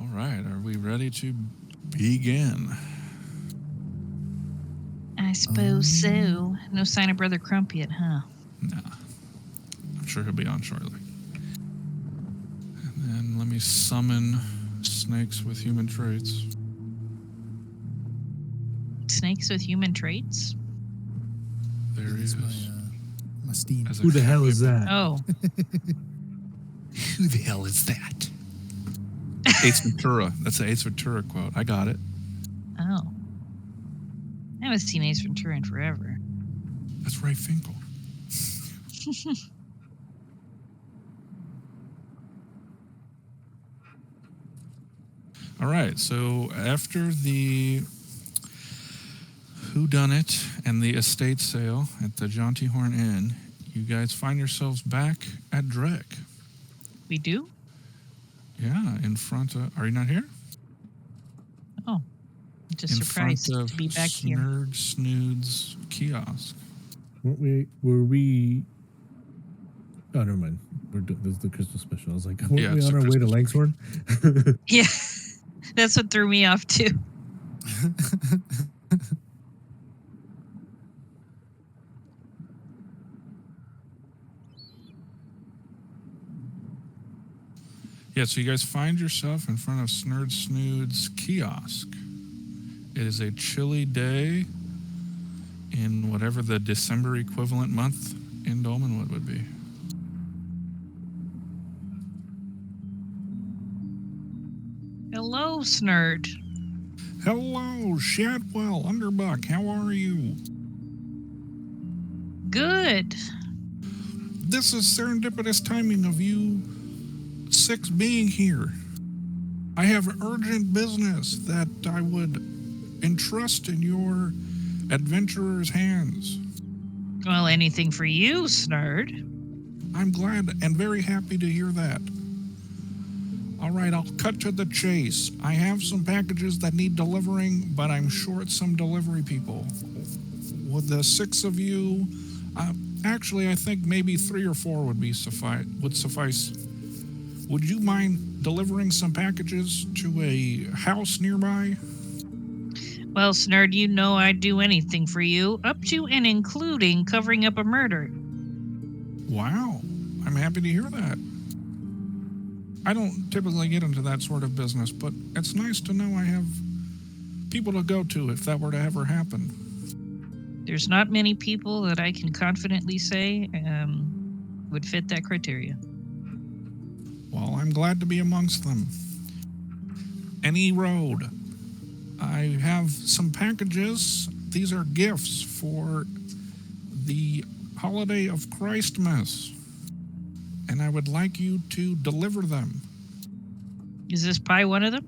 All right, are we ready to begin? I suppose so. No sign of Brother Crump yet, huh? Nah, I'm sure he'll be on shortly. And then let me summon snakes with human traits. Snakes with human traits? There he is. My steam. As a Who the hell happy is that? Oh, Who the hell is that? Ace Ventura. That's an Ace Ventura quote. I got it. oh. I haven't seen Ace Ventura in forever. That's Ray Finkel. All right, so after the whodunit and the estate sale at the Jaunty Horn Inn, you guys find yourselves back at Drek. We do? Yeah, in front of... Are you not here? Oh. I'm just In surprised front of to be back here. Snurd Snood's kiosk. Were we? Oh, never mind. This is the Christmas special. I was like, weren't Yeah, we it's on the our way to Christmas Langshorn? Yeah. That's what threw me off, too. Yeah, so you guys find yourself in front of Snurd Snood's kiosk. It is a chilly day in whatever the December equivalent month in Dolmenwood would be. Hello, Snurd. Hello, Shadwell Underbuck. How are you? Good. This is serendipitous timing of you six being here. I have urgent business that I would entrust in your adventurer's hands. Well, anything for you, Snurd. I'm glad and very happy to hear that. All right, I'll cut to the chase. I have some packages that need delivering, but I'm short some delivery people. Would the six of you... actually, I think maybe 3 or 4 would suffice. Would you mind delivering some packages to a house nearby? Well, Snurd, you know I'd do anything for you, up to and including covering up a murder. Wow, I'm happy to hear that. I don't typically get into that sort of business, but it's nice to know I have people to go to if that were to ever happen. There's not many people that I can confidently say would fit that criteria. Well, I'm glad to be amongst them. Any road. I have some packages. These are gifts for the holiday of Christmas, and I would like you to deliver them. Is this pie one of them?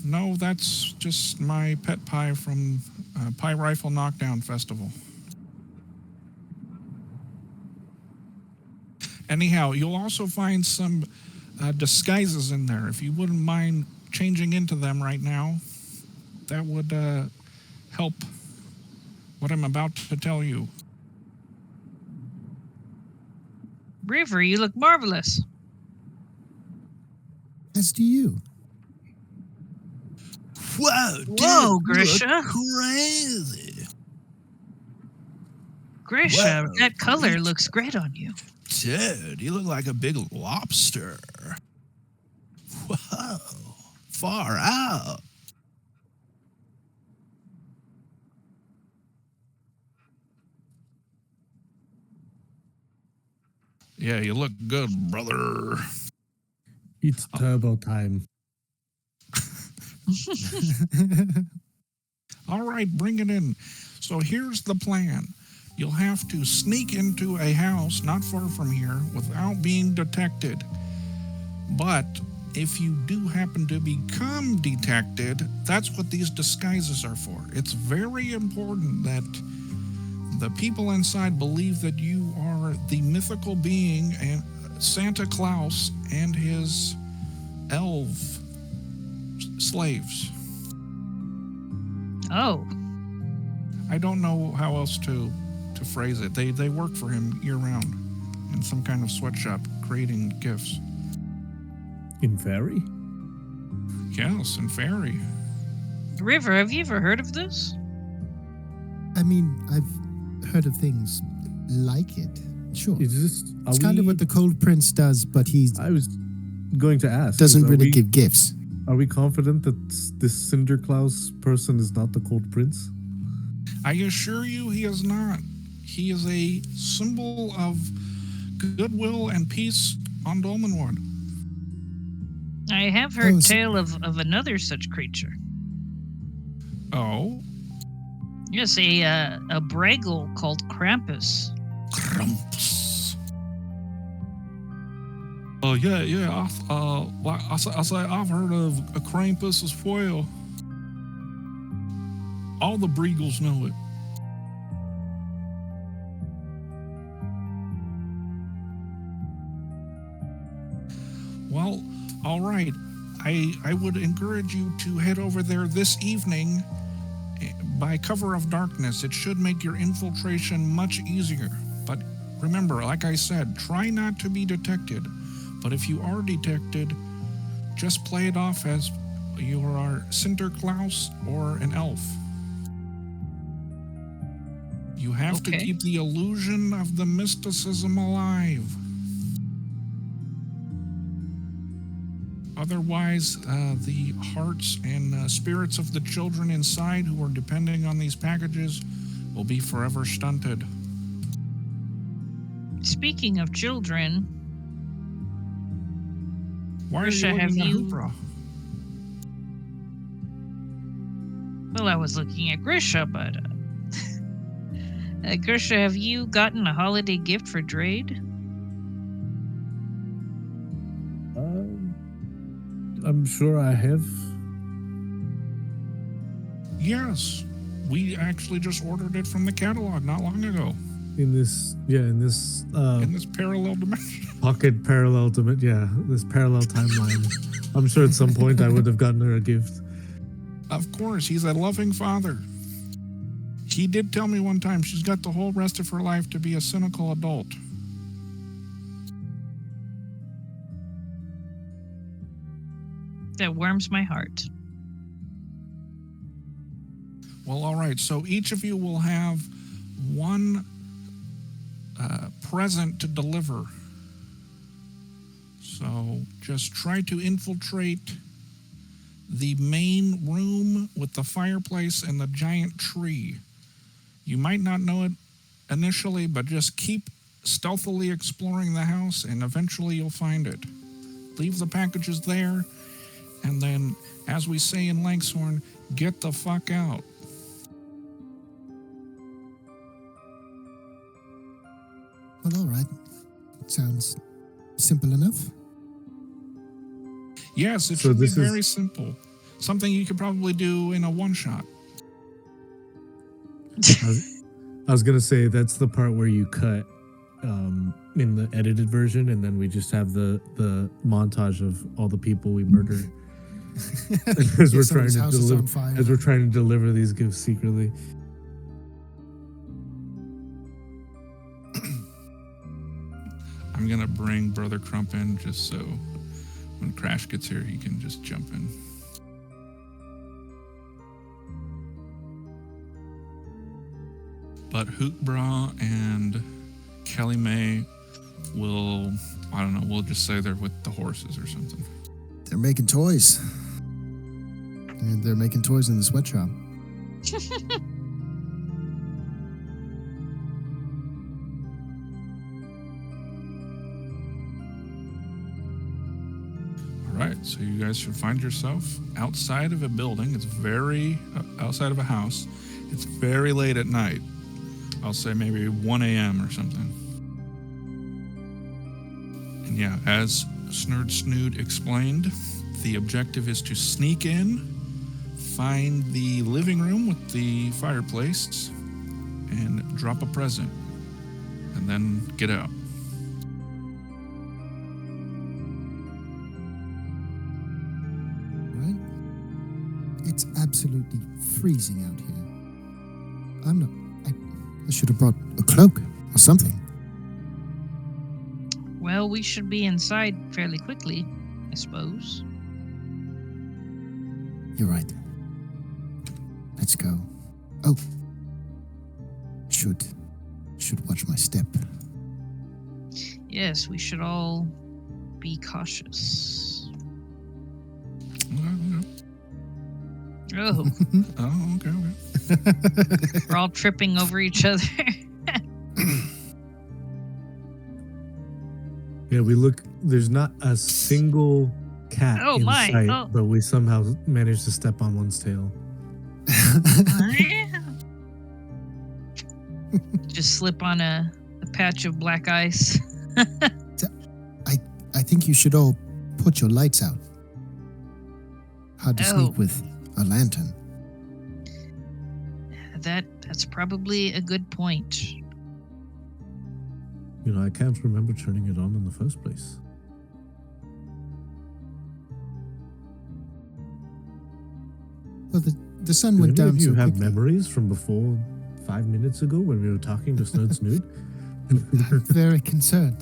No, that's just my pet pie from Pie Rifle Knockdown Festival. Anyhow, you'll also find some disguises in there. If you wouldn't mind changing into them right now, that would help what I'm about to tell you. River, you look marvelous. As do you. Whoa, dude, Whoa, you Grisha. look crazy. Grisha, Whoa. that color looks great on you. Dude, you look like a big lobster. Whoa, far out. Yeah, you look good, brother. It's turbo time. All right, bring it in. So here's the plan. You'll have to sneak into a house not far from here without being detected. But if you do happen to become detected, that's what these disguises are for. It's very important that the people inside believe that you are the mythical being and Santa Claus and his elf slaves. Oh, I don't know how else to phrase it. They work for him year-round in some kind of sweatshop creating gifts. In fairy? Yes, and fairy. River, have you ever heard of this? I mean, I've heard of things like it. Sure. Are It's kind of we- what the Cold Prince does, but he I was going to ask. doesn't are really we, give gifts. Are we confident that this Cinder Klaus person is not the Cold Prince? I assure you he is not. He is a symbol of goodwill and peace on Dolmenwood. I have heard Oh, tale of another such creature. Oh, Yes, a braggle called Krampus. Krampus. Oh, yeah. I've heard of a Krampus as well. All the Breagles know it. Well, all right. I would encourage you to head over there this evening by cover of darkness. It should make your infiltration much easier. But remember, like I said, try not to be detected. But if you are detected, just play it off as you are Sinterklaas or an elf. You have to Okay. keep the illusion of the mysticism alive. Otherwise, the hearts and spirits of the children inside who are depending on these packages will be forever stunted. Speaking of children, Why Grisha, are you have looking at you- Hoopra? well, I was looking at Grisha, but Grisha, have you gotten a holiday gift for Drade? I'm sure I have. Yes, we actually just ordered it from the catalog not long ago In this in this parallel dimension. pocket parallel to this parallel timeline. I'm sure at some point I would have gotten her a gift. Of course, he's a loving father. He did tell me one time she's got the whole rest of her life to be a cynical adult. That warms my heart. Well, all right. So each of you will have one present to deliver. So just try to infiltrate the main room with the fireplace and the giant tree. You might not know it initially, but just keep stealthily exploring the house and eventually you'll find it. Leave the packages there, and then, as we say in Langshorn, get the fuck out. Well, all right. Sounds simple enough. Yes, it So should be this is- very simple. Something you could probably do in a one-shot. I was gonna say that's the part where you cut in the edited version, and then we just have the montage of all the people we murdered as we're trying Someone's to house is deliver on fire. as we're trying to deliver these gifts secretly. I'm gonna bring Brother Crump in just so when Crash gets here, he can just jump in. But Hootbra and Kelly May will, I don't know, we'll just say they're with the horses or something. They're making toys. And they're making toys in the sweatshop. All right, so you guys should find yourself outside of a building. It's very, outside of a house. It's very late at night. I'll say maybe 1 a.m. or something. And yeah, as Snurd Snood explained, the objective is to sneak in, find the living room with the fireplace, and drop a present, and then get out. Right? It's absolutely freezing out here. I should have brought a cloak or something. Well, we should be inside fairly quickly, I suppose. You're right. Let's go. Oh. Should watch my step. Yes, we should all be cautious. Oh, Oh, okay. we're all tripping over each other. Yeah, we look. There's not a single cat Oh, in my. sight, Oh. but we somehow managed to step on one's tail. Just slip on a patch of black ice. I think you should all put your lights out. Hard to Oh. sneak with a lantern. That's probably a good point. You know, I can't remember turning it on in the first place. Well, the sun Do went any down of you so have quickly. memories from before 5 minutes ago when we were talking to Snood Snood? I'm very concerned.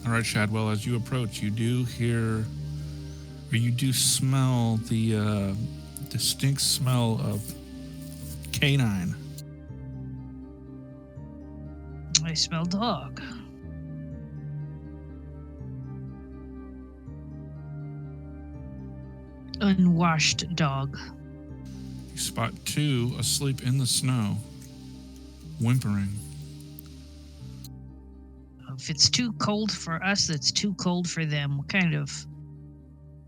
All right, Shadwell, as you approach, you do hear, or you do smell the distinct smell of canine. I smell dog. Unwashed dog. You spot two asleep in the snow, whimpering. If it's too cold for us, it's too cold for them. What kind of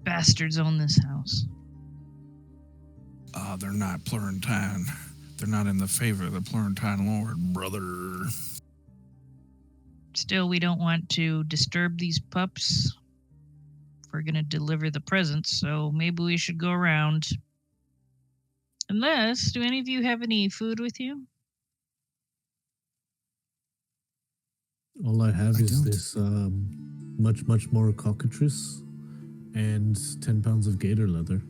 bastards own this house? They're not Plurentine. They're not in the favor of the Plurentine Lord, brother. Still, we don't want to disturb these pups. If we're going to deliver the presents, so maybe we should go around. Unless, do any of you have any food with you? All I have I is don't. this much more cockatrice and 10 pounds of gator leather.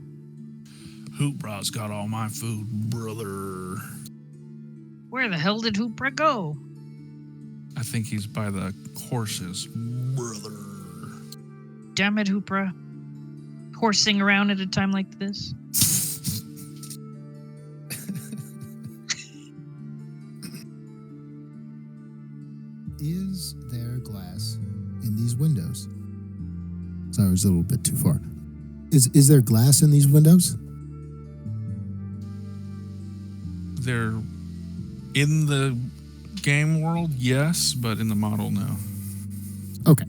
Hoopbra's got all my food, brother. Where the hell did Hoopra go? I think he's by the horses, brother. Damn it, Hoopra. Horsing around at a time like this? Is there glass in these windows? Sorry, I was a little bit too far. Is there glass in these windows? They're in the game world, yes, but in the model, no. Okay.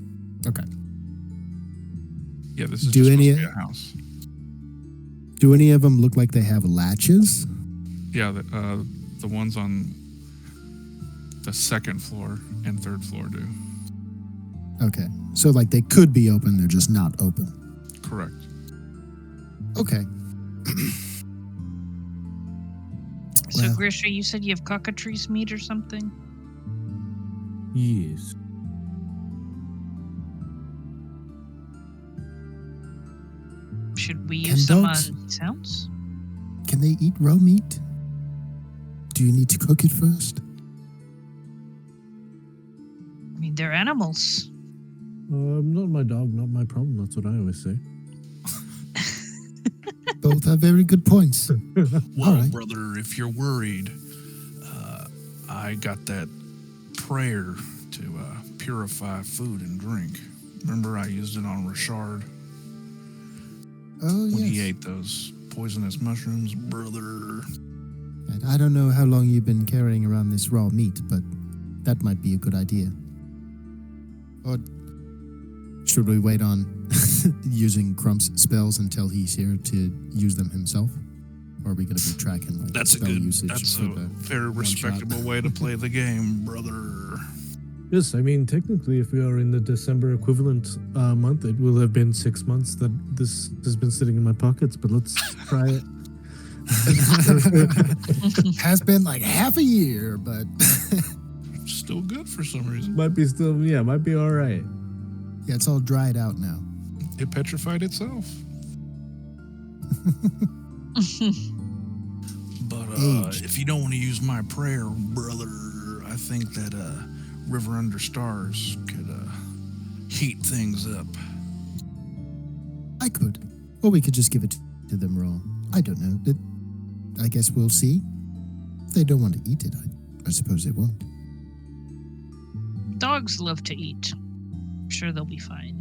Yeah, this is Do just any- supposed to be a house. Do any of them look like they have latches? Yeah, the ones on the second floor and third floor do. Okay. So like they could be open, they're just not open. Correct. Okay. So, Well- Grisha, you said you have cockatrice meat or something? Yes. Should we Can use some dogs- on sounds? Can they eat raw meat? Do you need to cook it first? I mean, they're animals. Not my dog, not my problem. That's what I always say. Both have very good points. Well, All right. brother, if you're worried, I got that prayer to purify food and drink. Remember, I used it on Richard Oh, when he yes. ate those poisonous mushrooms, brother. And I don't know how long you've been carrying around this raw meat, but that might be a good idea. Or should we wait on using Crump's spells until he's here to use them himself? Or are we going to be tracking like That's a spell good, usage that's for a the very one shot? respectable way to play the game, brother. Yes, I mean, technically, if we are in the December equivalent month, it will have been 6 months that this has been sitting in my pockets, but let's try it. Has been like half a year, but Still good for some reason. Might be still, yeah, might be all right. yeah, it's all dried out now. It petrified itself. But Aged. if you don't want to use my prayer, brother, I think that River Under Stars could heat things up. I could. Or we could just give it to them raw. I don't know. I guess we'll see. If they don't want to eat it, I suppose they won't. Dogs love to eat. I'm sure they'll be fine.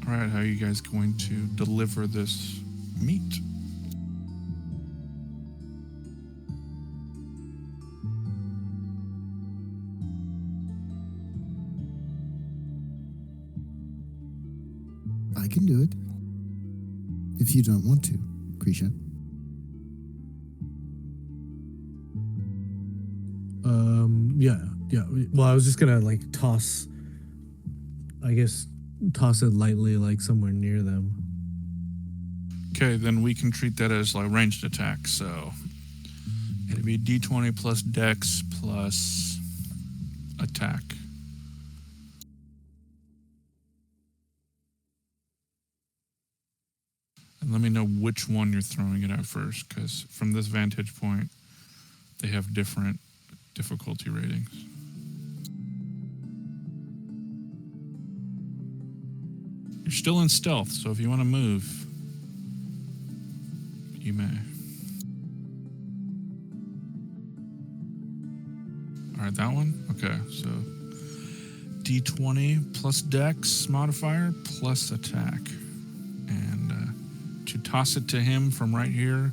All right, how are you guys going to deliver this meat? I can do it. If you don't want to, Grisha. Yeah. Well, I was just gonna like toss it lightly, like somewhere near them. Okay, then we can treat that as like ranged attack. So it'd be D20 plus Dex plus attack. And let me know which one you're throwing it at first, because from this vantage point, they have different difficulty ratings. You're still in stealth, so if you want to move, you may. All right, that one? Okay, so D20 plus Dex modifier plus attack. And to toss it to him from right here,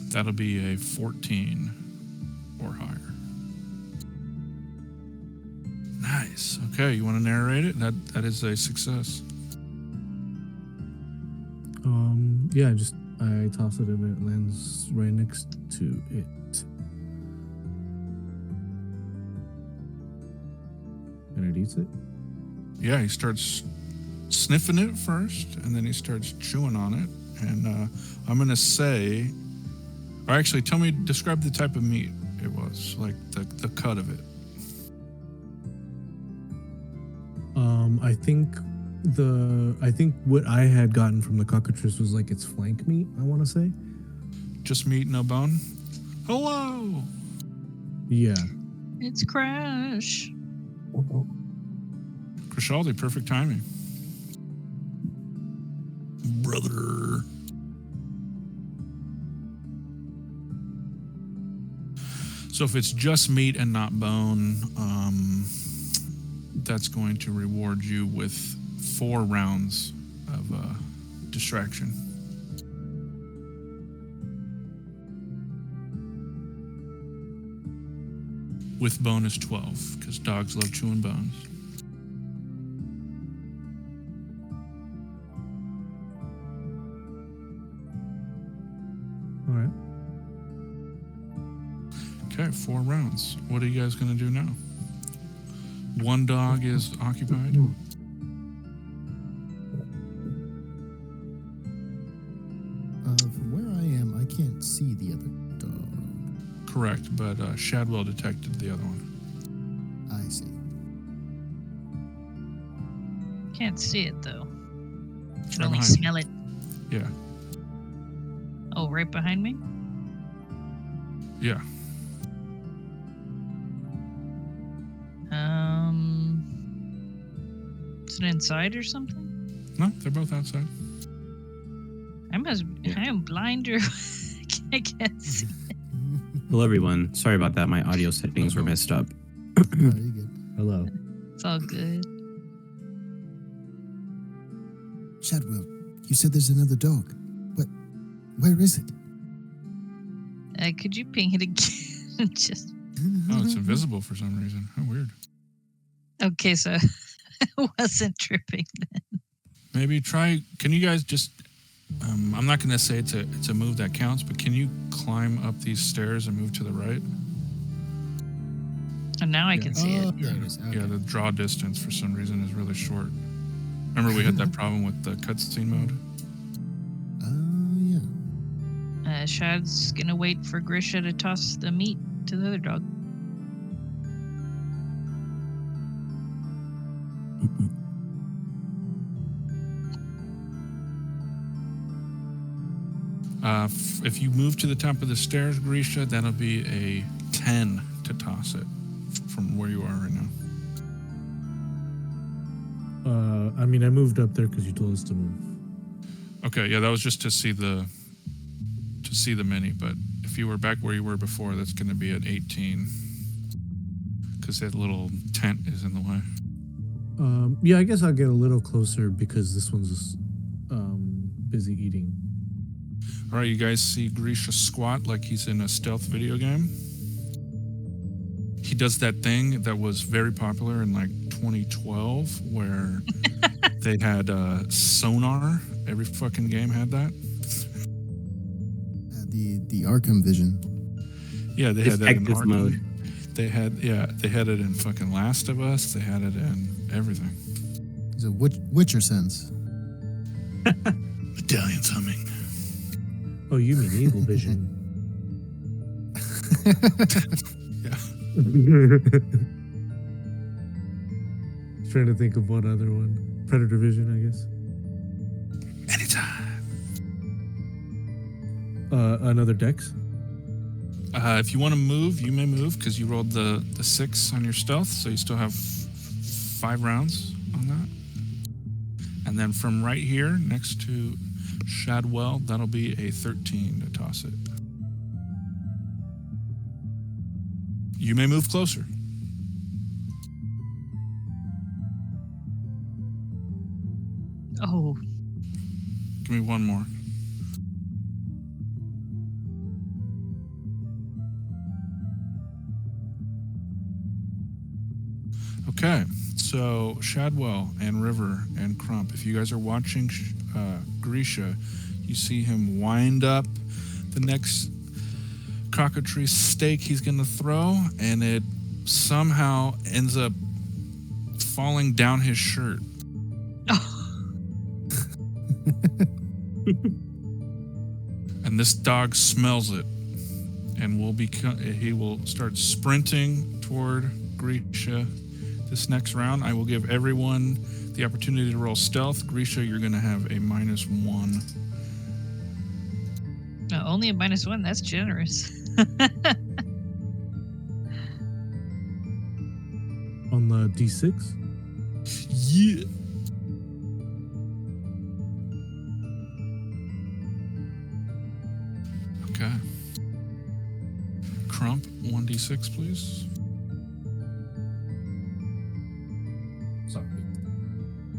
that'll be a 14 or higher. Nice. Okay, you want to narrate it? That is a success. Yeah, I toss it and it lands right next to it. And it eats it? Yeah, he starts sniffing it first, and then he starts chewing on it. And I'm going to say, or actually, describe the type of meat it was, like the cut of it. I think what I had gotten from the cockatrice was like its flank meat, I want to say. Just meat, no bone? Hello! Yeah. It's Crash. Krishaldi, perfect timing. Brother. So if it's just meat and not bone, that's going to reward you with 4 rounds of distraction. With bonus 12, because dogs love chewing bones. All right. Okay, 4 rounds. What are you guys going to do now? One dog is occupied. From where I am, I can't see the other dog. Correct, but Shadwell detected the other one. I see. Can't see it though. It's Can right only behind smell it. you. Yeah, Oh, right behind me? yeah. Is it inside or something? No, they're both outside. I am blind or I can't see. Hello, everyone. Sorry about that. My audio settings were messed up. Oh, you're good. Hello. It's all good. Shadwell, you said there's another dog. Where is it? Could you ping it again? Just Oh, it's invisible for some reason. How weird. okay, so I wasn't tripping then. Maybe try. Can you guys just? I'm not going to say it's a move that counts, but can you climb up these stairs and move to the right? And now I can see it. There it is. Okay. Yeah, the draw distance for some reason is really short. Remember we had that problem with the cutscene mode? Yeah. Shad's gonna wait for Grisha to toss the meat to the other dog. If you move to the top of the stairs, Grisha, that'll be a 10 to toss it from where you are right now. I mean, I moved up there because you told us to move. Okay, yeah, that was just to see the mini. But if you were back where you were before, that's going to be at 18 because that little tent is in the way. Yeah, I guess I'll get a little closer because this one's busy eating. All right, you guys see Grisha squat like he's in a stealth video game. He does that thing that was very popular in like 2012 where they had sonar. Every fucking game had that. The Arkham Vision. Yeah, they had that in Detective Arkham. mode. They had it in fucking Last of Us. They had it in everything. It's a Witcher sense. Medallion's humming. Oh, you mean Eagle Vision? Yeah. Trying to think of one other one. Predator Vision, I guess. Anytime. Another Dex. If you want to move, you may move because you rolled the 6 on your stealth, so you still have 5 rounds on that. And then from right here next to Shadwell, that'll be a 13 to toss it. You may move closer. Oh, Give me one more. Okay, so Shadwell and River and Crump, if you guys are watching Grisha, you see him wind up the next cockatrice stake he's going to throw, and it somehow ends up falling down his shirt. And this dog smells it, and he will start sprinting toward Grisha. This next round, I will give everyone the opportunity to roll stealth. Grisha, you're going to have a -1. only a -1. That's generous. On the D6? Yeah. Okay. Crump, 1d6, please. Sorry.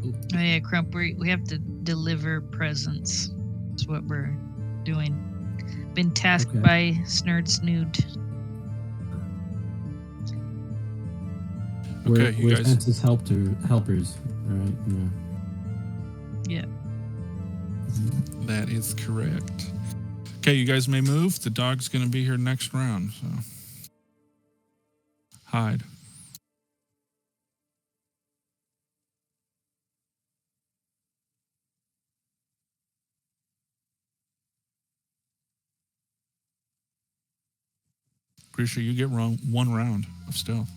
Oh yeah, Crump, we have to deliver presents. That's what we're doing. Been tasked Okay. by Snurd Snood. Okay, you we're guys. Santa's helpers. All right. Yeah. Yeah. That is correct. Okay, you guys may move. The dog's going to be here next round, so. Hide. Grisha, you get one round of stealth.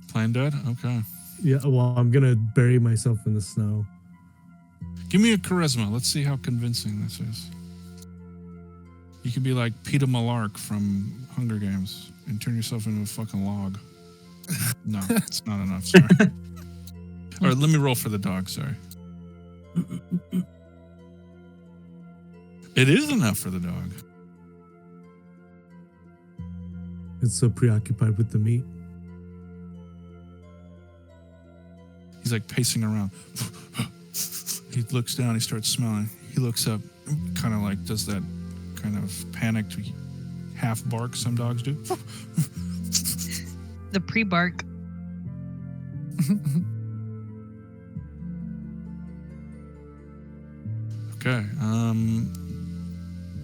Plan dead? Okay. Yeah, well, I'm gonna bury myself in the snow. Give me a charisma. Let's see how convincing this is. You could be like Peter Malark from Hunger Games and turn yourself into a fucking log. No, it's not enough. Sorry. All right, let me roll for the dog. Sorry. It is enough for the dog. It's so preoccupied with the meat. He's like pacing around. He looks down. He starts smelling. He looks up, kind of like does that kind of panicked half bark some dogs do. The pre-bark. Okay.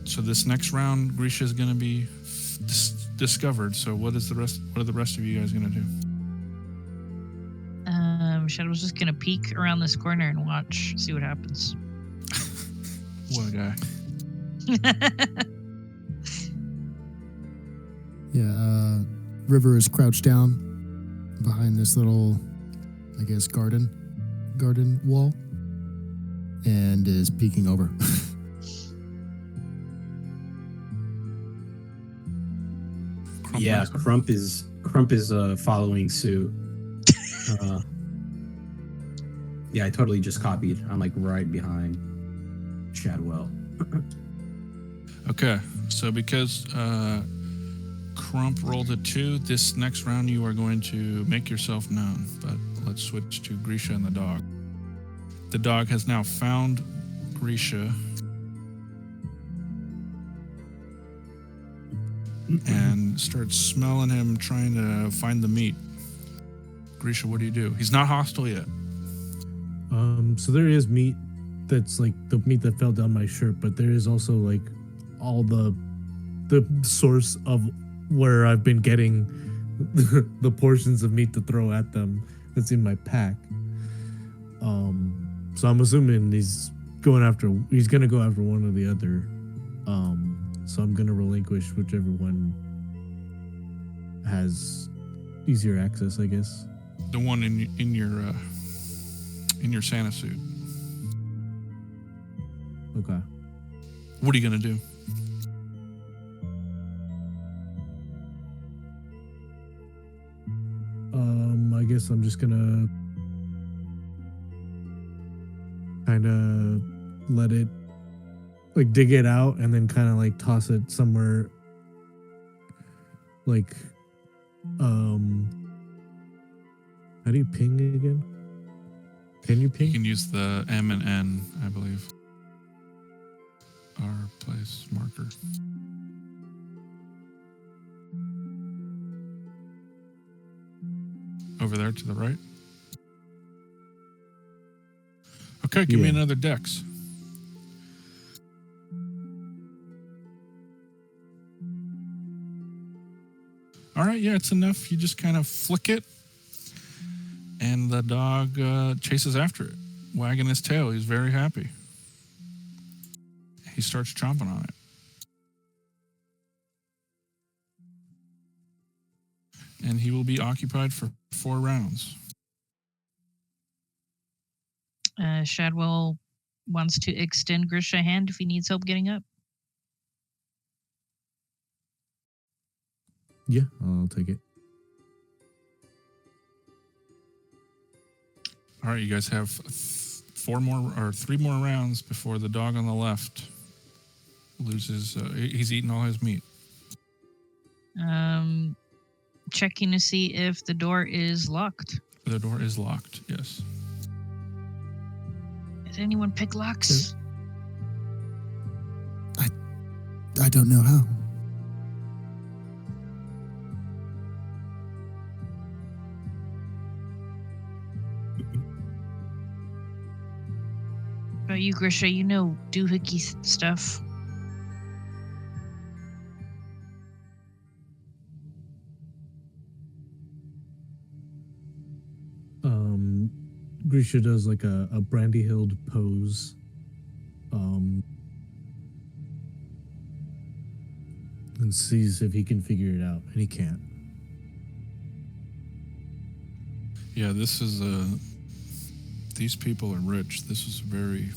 So this next round, Grisha is going to be discovered. So what are the rest of you guys going to do? Shadow's just gonna peek around this corner and watch, see what happens. What a guy. Yeah, River is crouched down behind this little, I guess, garden wall, and is peeking over. Crump Yeah, next. Crump is Crump is following suit. Yeah, I totally just copied. I'm like right behind Shadwell. Okay, so because Crump rolled a 2, this next round you are going to make yourself known. But let's switch to Grisha and the dog. The dog has now found Grisha and starts smelling him, trying to find the meat. Grisha, what do you do? He's not hostile yet. So there is meat that's like the meat that fell down my shirt, but there is also like all the source of where I've been getting the portions of meat to throw at them that's in my pack. So I'm assuming he's gonna go after one or the other. So I'm gonna relinquish whichever one has easier access, I guess. The one in your Santa suit. Okay. What are you gonna do? I guess I'm just gonna kind of let it, like, dig it out and then kind of like toss it somewhere, like, how do you ping again? Can you ping? You can use the M and N, I believe. Our place marker. Over there to the right. Okay, give me Yeah. another dex. All right, yeah, it's enough. You just kind of flick it, and the dog chases after it, wagging his tail. He's very happy. He starts chomping on it. And he will be occupied for 4 rounds. Shadwell wants to extend Grisha a hand if he needs help getting up. Yeah, I'll take it. All right, you guys have 3 more rounds before the dog on the left loses. He's eaten all his meat. Checking to see if the door is locked. The door is locked. Yes. Did anyone pick locks? I don't know how. About you, Grisha, you know doohickey stuff. Grisha does like a Brandy Hild pose. And sees if he can figure it out, and he can't. Yeah, this is these people are rich. This is a very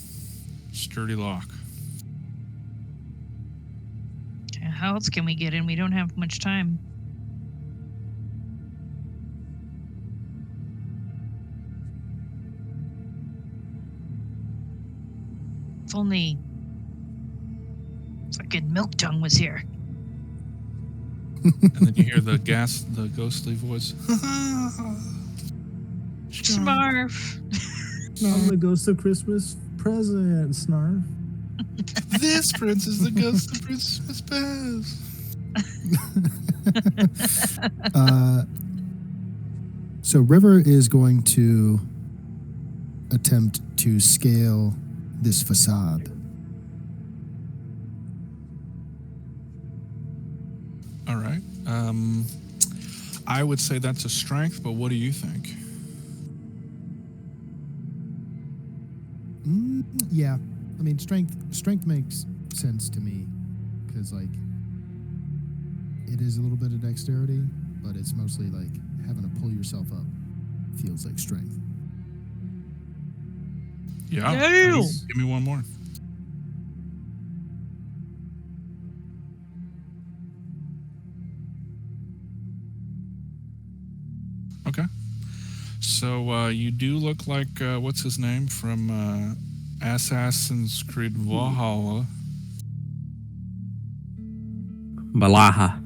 sturdy lock. Okay, how else can we get in? We don't have much time. If only fucking Milk Tongue was here. And then you hear the ghostly voice. Smurf. I'm the ghost of Christmas present, Snarf. This prince is the ghost of Christmas past. So River is going to attempt to scale this facade. All right. I would say that's a strength, but what do you think? Yeah, I mean strength makes sense to me because like it is a little bit of dexterity, but it's mostly like having to pull yourself up feels like strength. Yeah. No. Nice. Give me one more. So you do look like what's his name from Assassin's Creed Valhalla. Balaha.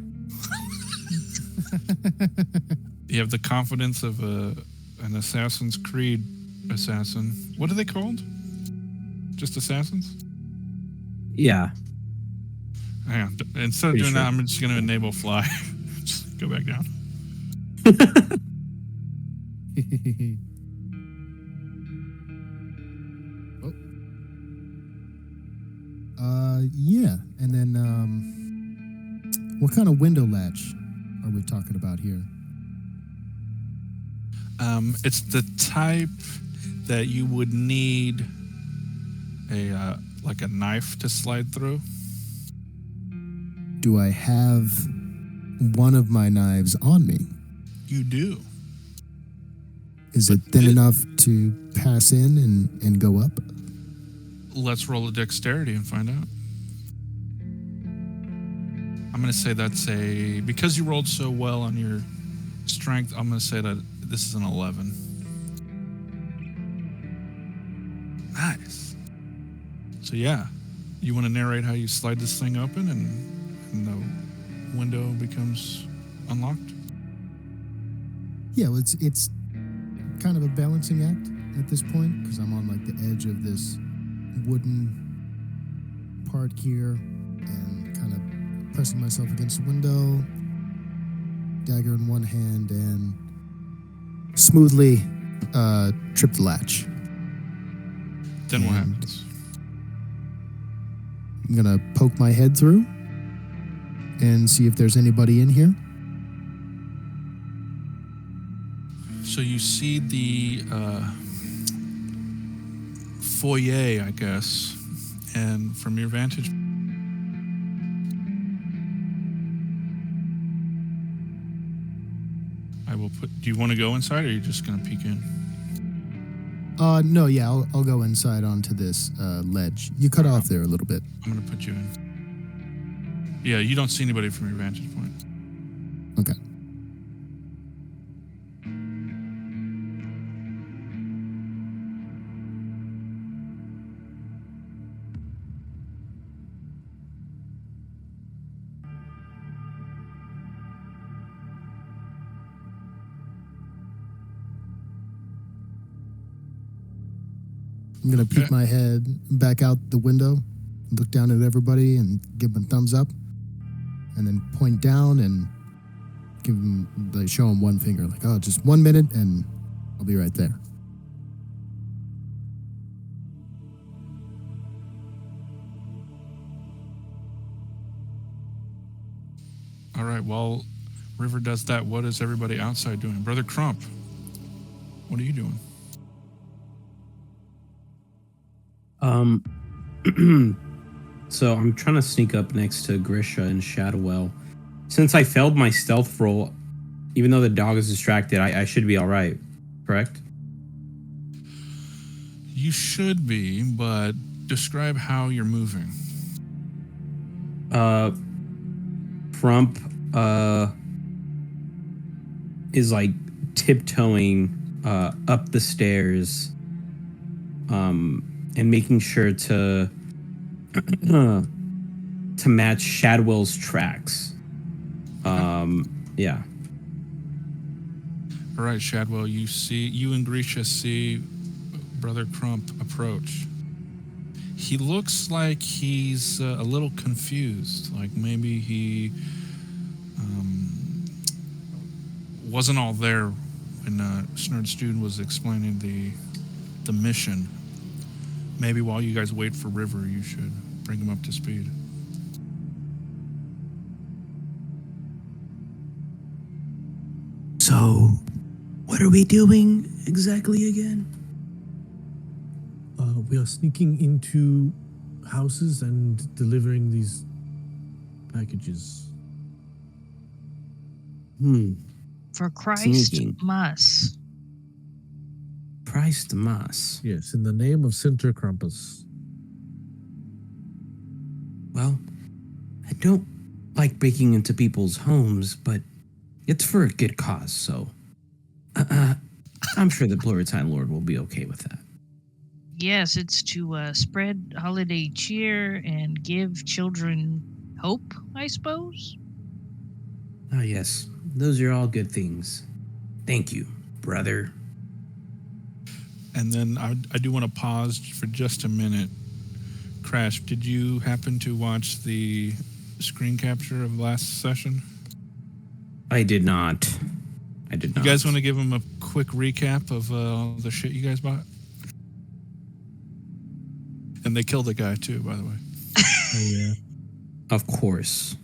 You have the confidence of an Assassin's Creed assassin. What are they called? Just assassins? Yeah. Hang on. Instead of Pretty doing sure. that, I'm just going to enable fly. Just go back down. Yeah. And then, what kind of window latch are we talking about here? It's the type that you would need a like a knife to slide through. Do I have one of my knives on me? You do. Is it thin enough to pass in and go up? Let's roll a dexterity and find out. I'm going to say that's because you rolled so well on your strength, I'm going to say that this is an 11. Nice. So yeah, you want to narrate how you slide this thing open and the window becomes unlocked? Yeah, well, it's kind of a balancing act at this point because I'm on like the edge of this wooden part here and kind of pressing myself against the window, dagger in one hand, and smoothly trip the latch. Then what And happens? I'm gonna poke my head through and see if there's anybody in here. So you see the foyer, I guess, and from your vantage, I will put. Do you want to go inside, or are you just gonna peek in? No, yeah, I'll go inside onto this ledge. You cut off there a little bit. I'm gonna put you in. Yeah, you don't see anybody from your vantage point. Okay. I'm going to peek my head back out the window, look down at everybody and give them a thumbs up, and then point down and show them one finger, like, oh, just 1 minute and I'll be right there. All right, while River does that, what is everybody outside doing? Brother Crump, what are you doing? So I'm trying to sneak up next to Grisha and Shadowwell. Since I failed my stealth roll, even though the dog is distracted, I should be all right, correct? You should be, but describe how you're moving. Crump is like tiptoeing up the stairs, and making sure to match Shadwell's tracks. Yeah. All right, Shadwell, you and Grisha see Brother Crump approach. He looks like he's a little confused, like maybe he wasn't all there when Snurd Student was explaining the mission. Maybe while you guys wait for River, you should bring him up to speed. So, what are we doing exactly again? We are sneaking into houses and delivering these packages. For Christ Sneaking. Mass. Christ Mass. Yes, in the name of Sinter Krampus. Well, I don't like breaking into people's homes, but it's for a good cause, so. I'm sure the Pluraltine Lord will be okay with that. Yes, it's to spread holiday cheer and give children hope, I suppose. Ah, yes. Those are all good things. Thank you, brother. And then I do want to pause for just a minute. Crash, did you happen to watch the screen capture of last session? I did not. You guys want to give them a quick recap of all the shit you guys bought? And they killed a guy too, by the way. Oh, yeah. Of course.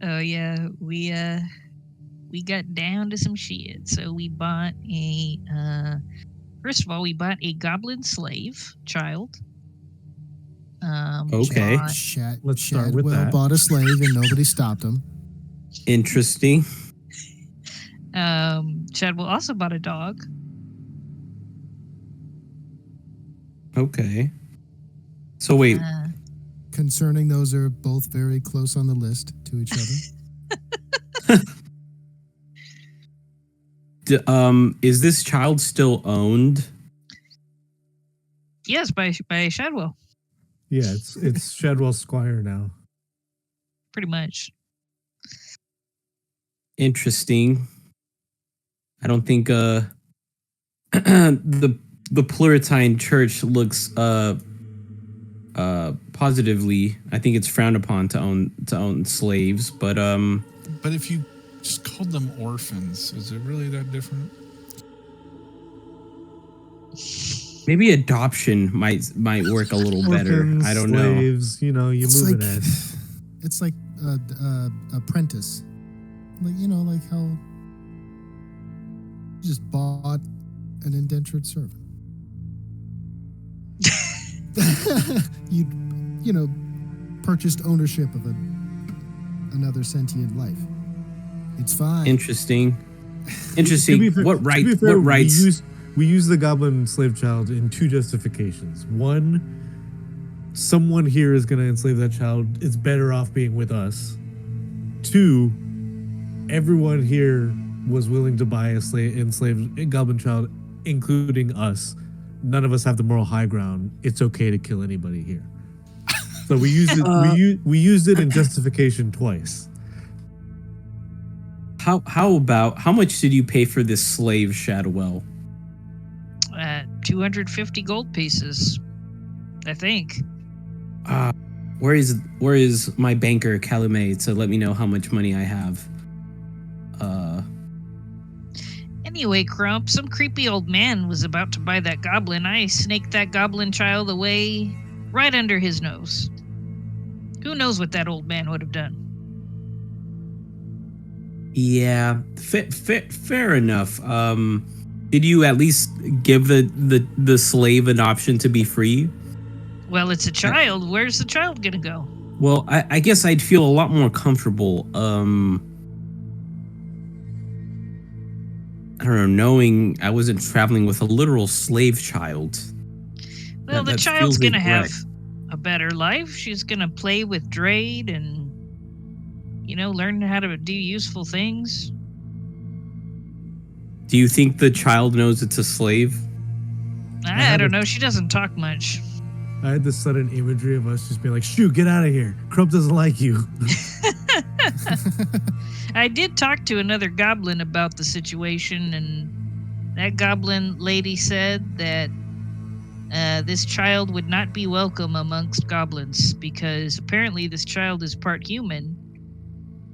Oh yeah, we got down to some shit. So we bought a first of all, we bought a goblin slave child. Okay. bought- Let's start with Shadwell that. bought a slave and nobody stopped him. Interesting. Chadwell also bought a dog. Okay. So wait, Uh, Concerning those are both very close on the list to each other. is this child still owned? yes, by Shadwell, Yeah, it's Shadwell Squire now. pretty much. Interesting. I don't think the Pluraltine Church looks positively. I think it's frowned upon to own slaves, but But if you just called them orphans, is it really that different? maybe adoption might work a little better. Orphans, I don't know. slaves, you It's move like ahead. it's like apprentice, like like how you just bought an indentured servant. you purchased ownership of another sentient life. It's fine. Interesting. To be fair- What to be right? fair, What rights? We use the goblin slave child in two justifications. One, someone here is going to enslave that child. It's better off being with us. Two, everyone here was willing to buy a enslaved goblin child, including us. None of us have the moral high ground. It's okay to kill anybody here. So we used it. We used it in justification twice. How about how much did you pay for this slave, Shadowell? 250 gold pieces, I think. Where is my banker Calumet to let me know how much money I have? Anyway, Crump, some creepy old man was about to buy that goblin. I snaked that goblin child away right under his nose. Who knows what that old man would have done? Yeah, fair enough. Did you at least give the slave an option to be free? Well, it's a child. Where's the child gonna go? Well, I guess I'd feel a lot more comfortable. I don't know, knowing I wasn't traveling with a literal slave child. Well, the that child's feels gonna have incorrect. a better life. She's gonna play with Drade and, learn how to do useful things. Do you think the child knows it's a slave? I don't know. She doesn't talk much. I had this sudden imagery of us just being like, "Shoo, get out of here! Crump doesn't like you." I did talk to another goblin about the situation, and that goblin lady said that this child would not be welcome amongst goblins because apparently this child is part human.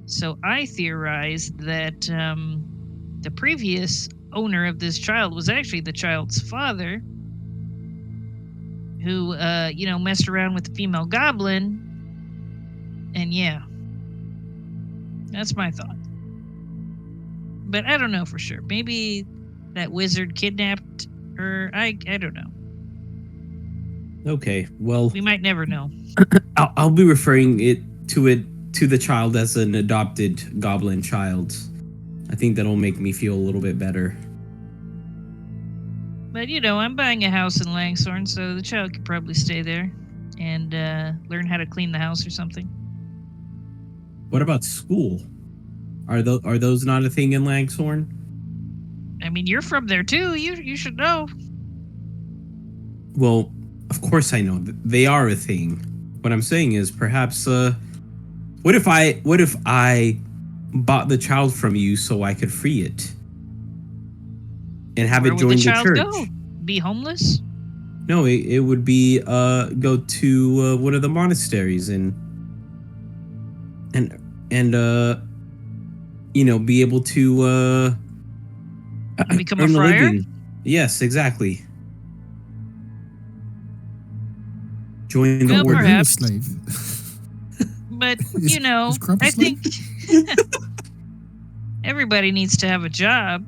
So I theorized that the previous owner of this child was actually the child's father, who messed around with the female goblin, and yeah. That's my thought. But I don't know for sure. Maybe that wizard kidnapped her. I don't know. Okay, well, We might never know. I'll be referring to the child as an adopted goblin child. I think that'll make me feel a little bit better. But I'm buying a house in Langthorn, so the child could probably stay there and learn how to clean the house or something. What about school? Are those not a thing in Langthorn? I mean, you're from there too. You should know. Well, of course I know they are a thing. What I'm saying is, perhaps, what if I bought the child from you so I could free it and have Where it would join the the child church? go? Be homeless? No, it would be go to one of the monasteries and be able to Become a earn a friar? living. Yes, exactly. Join the Well, Crump, are order. you a perhaps. slave? But, Is- is Crump a I slave? think everybody needs to have a job,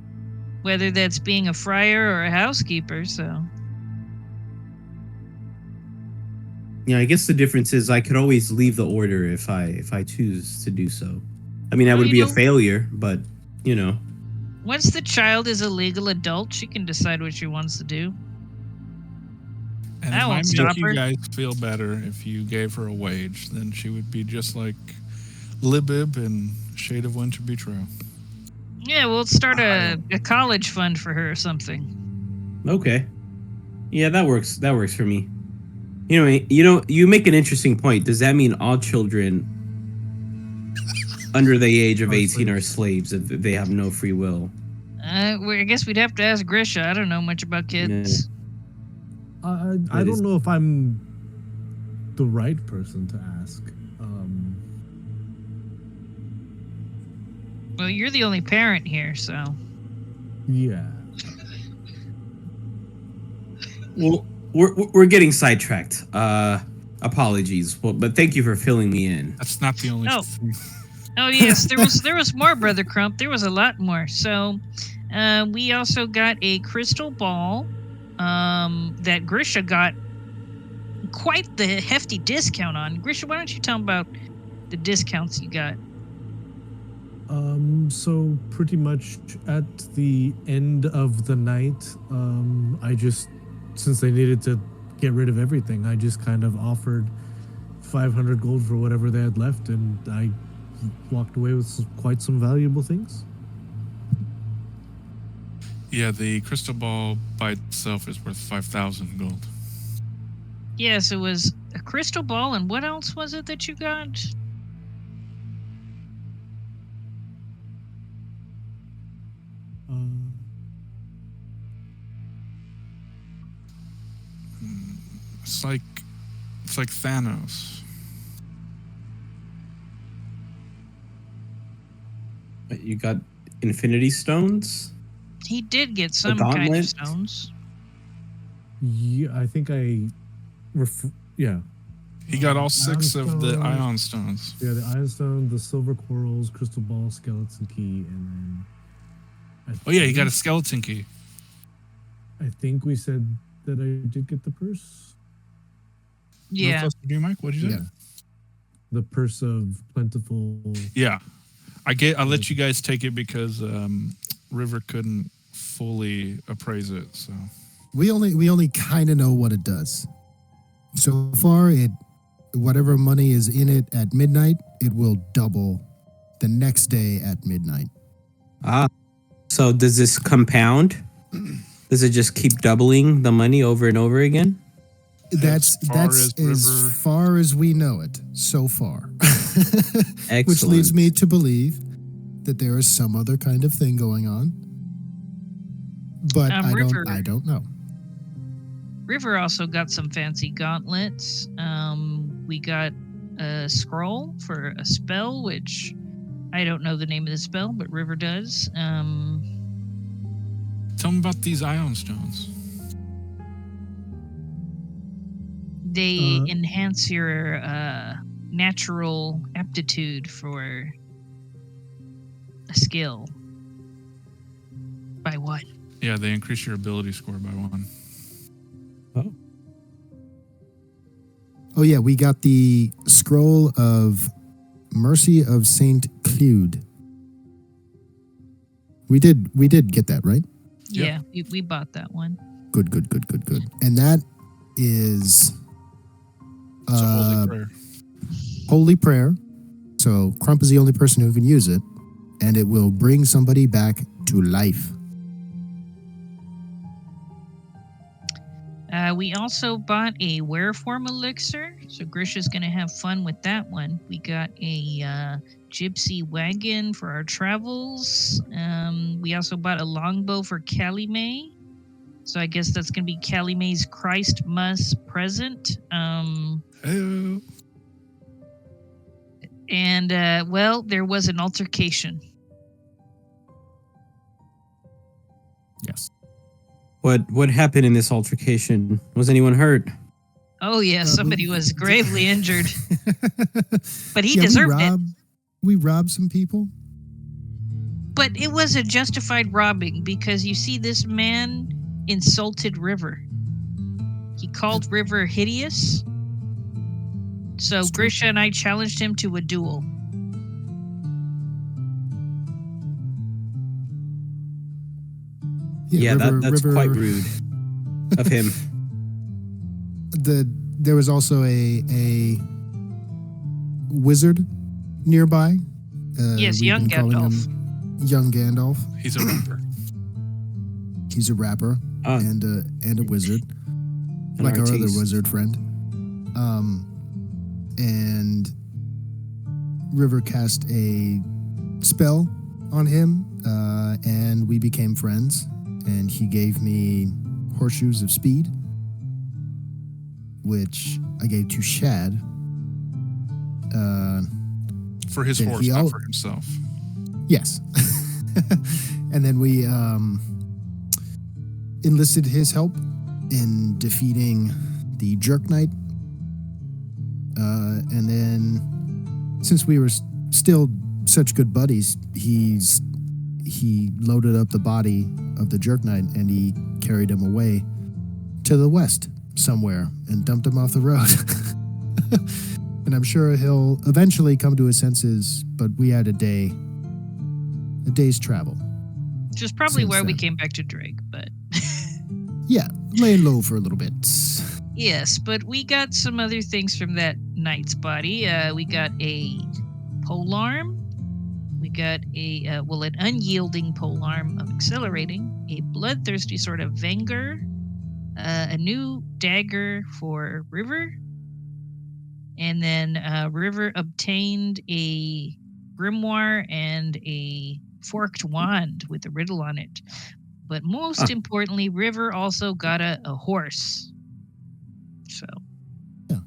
whether that's being a friar or a housekeeper, so. Yeah, I guess the difference is I could always leave the order if I choose to do so. I mean, I Well, would you be a know- failure, but Once the child is a legal adult, she can decide what she wants to do. And That it won't might stop make you her. guys feel better if you gave her a wage. Then she would be just like Libib and Shade of Winter Be True. Yeah, we'll start a college fund for her or something. okay. Yeah, that works. That works for me. You make an interesting point. Does that mean all children under the age of Are 18 are slaves if they have no free will? I guess we'd have to ask Grisha. I don't know much about kids. I don't know if I'm the right person to ask. Well, you're the only parent here, so. Yeah. Well, we're getting sidetracked. Apologies. Well, but thank you for filling me in. That's not the only Oh. thing. Oh yes, there was more, Brother Crump. There was a lot more. So, we also got a crystal ball, that Grisha got quite the hefty discount on. Grisha, why don't you tell him about the discounts you got? So pretty much at the end of the night, I just, since they needed to get rid of everything, I just kind of offered 500 gold for whatever they had left, and I walked away with quite some valuable things. Yeah, the crystal ball by itself is worth 5,000 gold. Yes, it was a crystal ball, and what else was it that you got? It's like Thanos. You got infinity stones? He did get some kind of gauntlet? stones. Yeah, I think yeah. He got all Ion 6 of the stones. ion stones. Yeah, the iron stone, the silver corals, crystal ball, skeleton key, and then. Oh yeah, he got a skeleton key. I think we said that I did get the purse. What Yeah. else did you do, Mike? What did you say? Yeah. The purse of plentiful. Yeah. I let you guys take it because River couldn't fully appraise it. So We only kind of know what it does. So far, whatever money is in it at midnight, it will double the next day at midnight. So does this compound? Does it just keep doubling the money over and over again? That's far as as River- far as we know it so far. Excellent. Which leads me to believe that there is some other kind of thing going on. But River. I don't know. River also got some fancy gauntlets. We got a scroll for a spell, which I don't know the name of the spell, but River does. tell me about these ion stones. They enhance your natural aptitude for a skill. By what? Yeah, they increase your ability score by 1. Oh yeah, we got the scroll of Mercy of Saint Clude. We did get that, right? Yeah, we bought that one. Good. And that is It's a holy prayer. holy prayer. So Crump is the only person who can use it, and it will bring somebody back to life. We also bought a wereform elixir, so Grisha's going to have fun with that one. We got a gypsy wagon for our travels. We also bought a longbow for Callie Mae. So I guess that's going to be Callie Mae's Christmas present. Oh. And, well, there was an altercation. Yes. What happened in this altercation? Was anyone hurt? Oh, yeah, somebody was gravely injured. But he Yeah, deserved it. We robbed some people. But it was a justified robbing because you see, this man insulted River. He called River hideous. So Grisha and I challenged him to a duel. Yeah, that's River, quite rude of him. There was also a wizard nearby. Yes, we've young been calling Gandalf. him Young Gandalf. He's a rapper. He's a rapper and a wizard, like our other wizard friend. And River cast a spell on him, and we became friends. And he gave me horseshoes of speed, which I gave to Shad. For his horse, not for himself. Yes. And then we enlisted his help in defeating the Jerk Knight. And then, since we were still such good buddies, he loaded up the body of the Jerk Knight and he carried him away to the west somewhere and dumped him off the road. And I'm sure he'll eventually come to his senses, but we had a day's travel. Which is probably Since why we then. came back to Drake, but... Yeah, laying low for a little bit. Yes, but we got some other things from that knight's body. We got a polearm. We got an unyielding polearm of accelerating, a bloodthirsty sort of Venger, a new dagger for River, and then River obtained a grimoire and a forked wand with a riddle on it. But most importantly, River also got a horse. So. Yeah.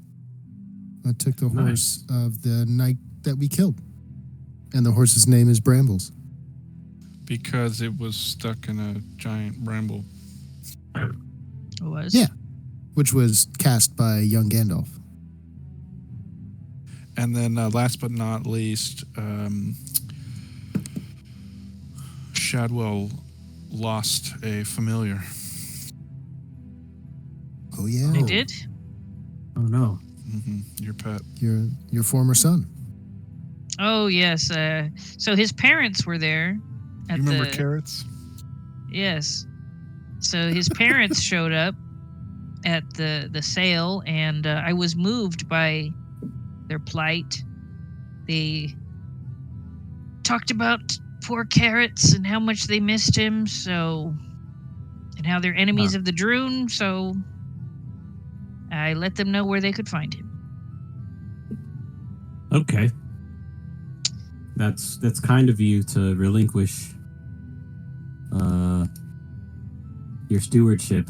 I took the horse of the knight that we killed. And the horse's name is Brambles. Because it was stuck in a giant bramble. It was? Yeah. Which was cast by young Gandalf. And then last but not least, Shadwell lost a familiar. Oh, yeah. They did? Oh no. Your pet. Your former son. Oh, yes. So his parents were there. You remember Carrots? Yes. So his parents showed up at the sale, and I was moved by their plight. They talked about poor Carrots and how much they missed him, and how they're enemies of the Droon, so I let them know where they could find him. Okay. That's kind of you to relinquish your stewardship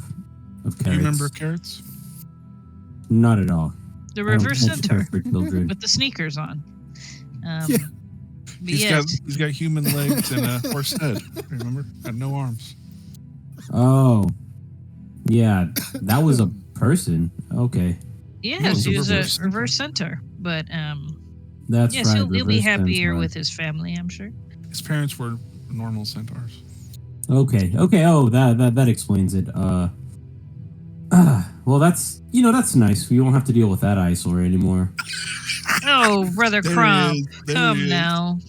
of Carrots. Do you remember Carrots? Not at all. The reverse I don't centaur for children. with the sneakers on. Yeah. But He's got human legs and a horse head. Remember? And no arms. Oh, yeah, that was a person. Okay, yes, No, he was reverse a reverse centaur. But that's yes, right. he'll be reverse happier centaur. with his family, I'm sure. His parents were normal centaurs. Okay. Oh, that explains it. Well, that's nice. We won't have to deal with that eyesore anymore. Oh, Brother There he Crump, is. There he come is. now.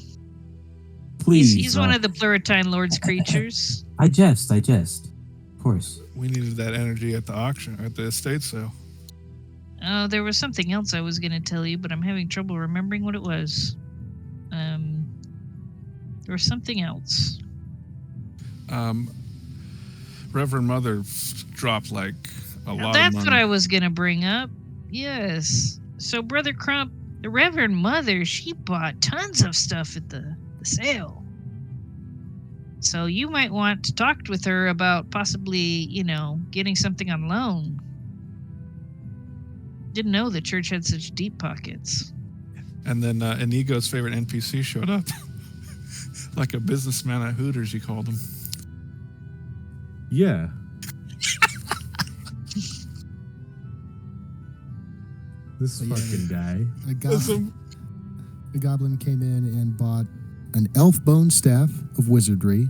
Please. He's one of the Plurotine Lord's creatures. I jest. Of course. We needed that energy at the auction, at the estate sale. Oh, there was something else I was going to tell you, but I'm having trouble remembering what it was. There was something else. Reverend Mother dropped like a Now, lot that's of what money. I was going to bring up. Yes. So, Brother Crump, the Reverend Mother, she bought tons of stuff at the sale. So you might want to talk with her about possibly, getting something on loan. Didn't know the church had such deep pockets. And then Inigo's favorite NPC showed up. Like a businessman at Hooters, he called him. Yeah. This Yeah. fucking guy. A goblin came in and bought an elf bone staff of wizardry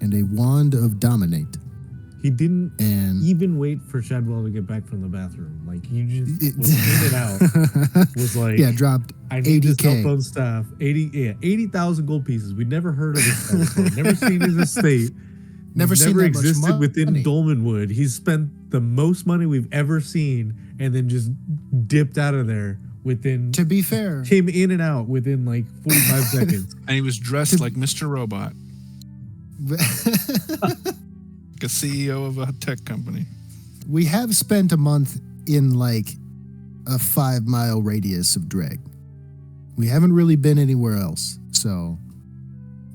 and a wand of dominate. He didn't And even wait for Shadwell to get back from the bathroom. Like, he just was in and out. Was like, yeah, dropped I need this 80K. cell phone staff. 80,000 gold pieces. We'd never heard of this guy before. Never seen his estate. Never seen never that much existed money. within Dolmenwood. He's spent the most money we've ever seen and then just dipped out of there within. To be fair, Came in and out within like 45 seconds. And he was dressed like Mr. Robot, like a CEO of a tech company. we have spent a month in like a 5-mile radius of Dreg. We haven't really been anywhere else, so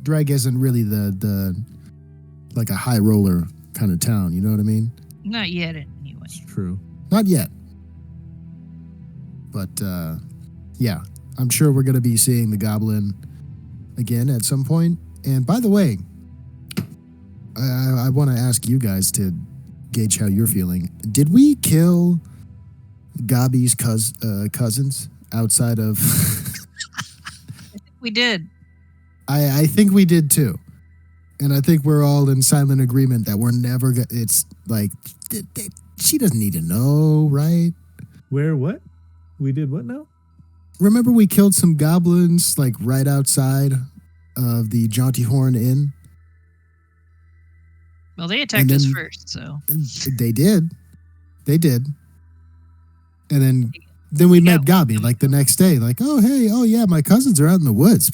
Dreg isn't really the like a high roller kind of town. You know what I mean? Not yet, anyway. It's true. Not yet, but yeah, I'm sure we're gonna be seeing the goblin again at some point. And by the way, I want to ask you guys to gauge how you're feeling. Did we kill Gabi's cousins outside of? We did. I think we did too, and I think we're all in silent agreement that we're never. It's like she doesn't need to know, right? Where, what? We did what now? Remember we killed some goblins like right outside of the Jaunty Horn Inn? Well, they attacked us then- first, so. They did. And then we met Gabi like the next day, like, oh, hey, oh, yeah, my cousins are out in the woods.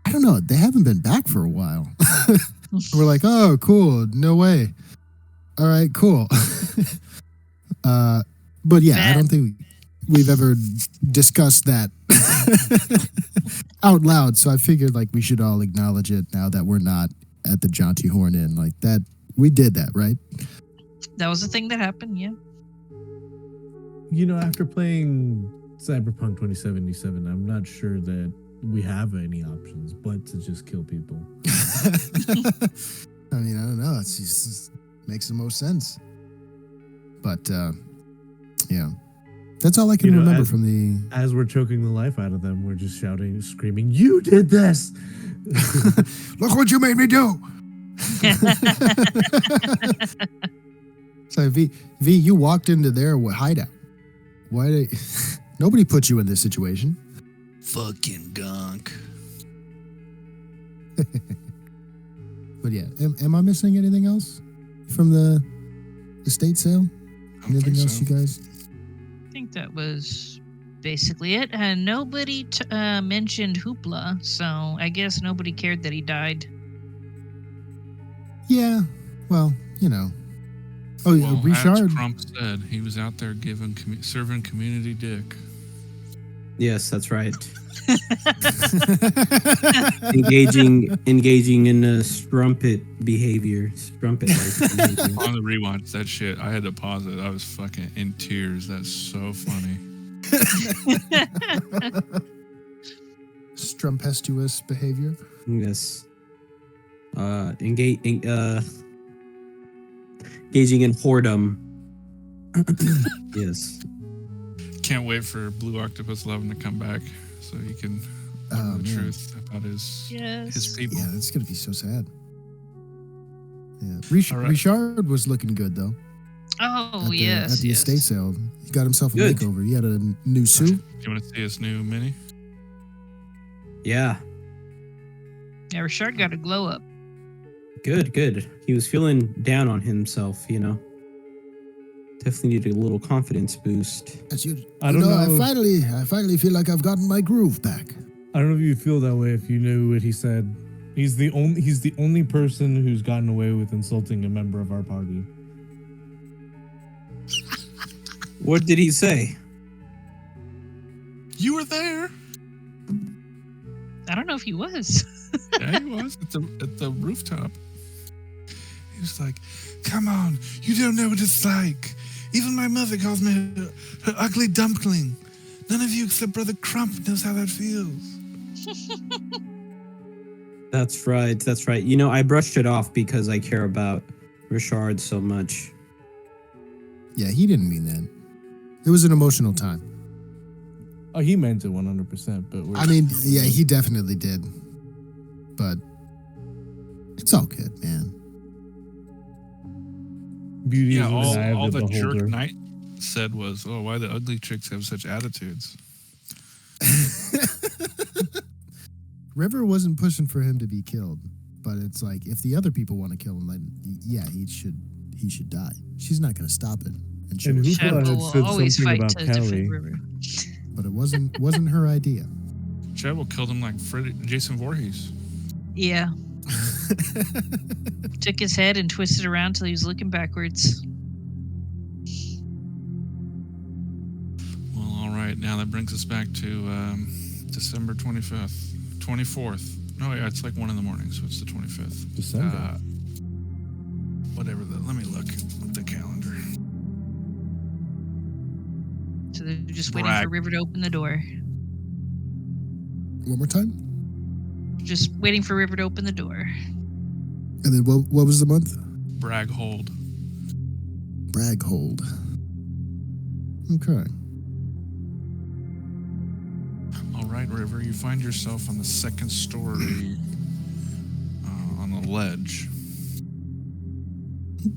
I don't know. They haven't been back for a while. We're like, oh, cool. No way. All right, cool. But yeah, I don't think we've ever discussed that out loud. So I figured like we should all acknowledge it now that we're not at the Jaunty Horn Inn. Like that, we did that, right? That was the thing that happened, yeah. You know, after playing Cyberpunk 2077, I'm not sure that we have any options but to just kill people. I mean, I don't know. It just makes the most sense. But yeah, that's all I can remember from the. As we're choking the life out of them, we're just shouting, screaming, "You did this!" Look what you made me do. So V, you walked into their hideout. Why did nobody put you in this situation? Fucking gunk. But yeah, am I missing anything else from the estate sale? I don't Anything think else, so. you guys? I think that was basically it. And nobody mentioned Hoopla, so I guess nobody cared that he died. Yeah, well, you know. Oh, Well, as Richard. Crump said, he was out there serving community dick. Yes, that's right. engaging in strumpet behavior. Strumpet behavior. On the rewind, that shit, I had to pause it. I was fucking in tears. That's so funny. Strumpestuous behavior. Yes. Engaging in whoredom. Yes. Can't wait for Blue Octopus Lovin' to come back so he can Oh, know the man. truth about his people. Yeah, that's gonna be so sad. Yeah, All right. Richard was looking good though. Oh, At yes. the estate sale, he got himself a Good. makeover. He had a new suit. Do you want to see his new mini? Yeah. Yeah, Richard got a glow up. Good. He was feeling down on himself, you know. Definitely needed a little confidence boost. As you, I you don't know, know. I finally feel like I've gotten my groove back. I don't know if you feel that way if you knew what he said. He's the only person who's gotten away with insulting a member of our party. What did he say? You were there. I don't know if he was. Yeah, he was at the rooftop. He was like, "Come on, you don't know what it's like. Even my mother calls me her ugly dumpling. None of you except Brother Crump knows how that feels." That's right. That's right. You know, I brushed it off because I care about Richard so much. Yeah, he didn't mean that. It was an emotional time. Oh, he meant it 100%. But I mean, yeah, he definitely did. But it's all good, man. beauty Yeah, is in the eye all of the the jerk beholder. knight said was, "Oh, why the ugly chicks have such attitudes?" River wasn't pushing for him to be killed, but it's like if the other people want to kill him, then yeah, he should die. She's not going to stop it, and she And was, who Shadow thought it will said always something fight about to Kelly? defend River. but it wasn't her idea. Chadwell killed him like Jason Voorhees. Yeah. Took his head and twisted around till he was looking backwards. Well, all right. Now that brings us back to December 24th. No, yeah, it's like 1 a.m, so it's the 25th. December. Whatever. Let me look at the calendar. So they're just waiting Brag. for River to open the door. One more time, Just waiting for River to open the door. and then what was the month? Braghold. Braghold. Okay. All right, River. You find yourself on the second story on the ledge.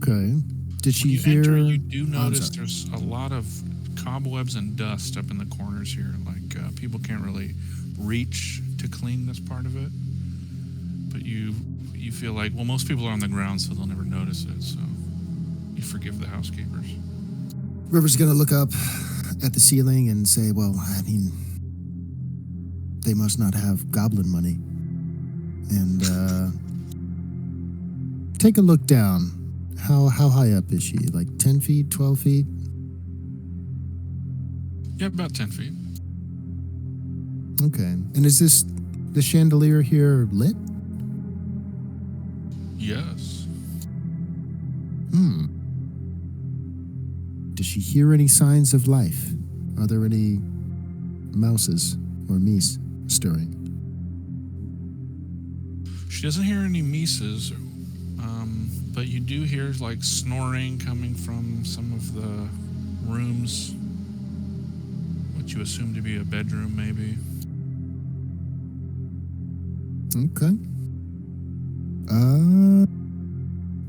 Okay. Did When she you hear? enter, you do I'm notice sorry. there's a lot of cobwebs and dust up in the corners here. Like people can't really reach to clean this part of it. But you feel like, well, most people are on the ground, so they'll never notice it. So you forgive the housekeepers. River's gonna look up at the ceiling and say, "Well, I mean, they must not have goblin money." And take a look down. How high up is she? Like 10 feet, 12 feet? Yeah, about 10 feet. Okay. And is the chandelier here lit? Yes. Does she hear any signs of life? Are there any mouses or meese stirring? She doesn't hear any mises, but you do hear like snoring coming from some of the rooms, what you assume to be a bedroom, maybe. Okay.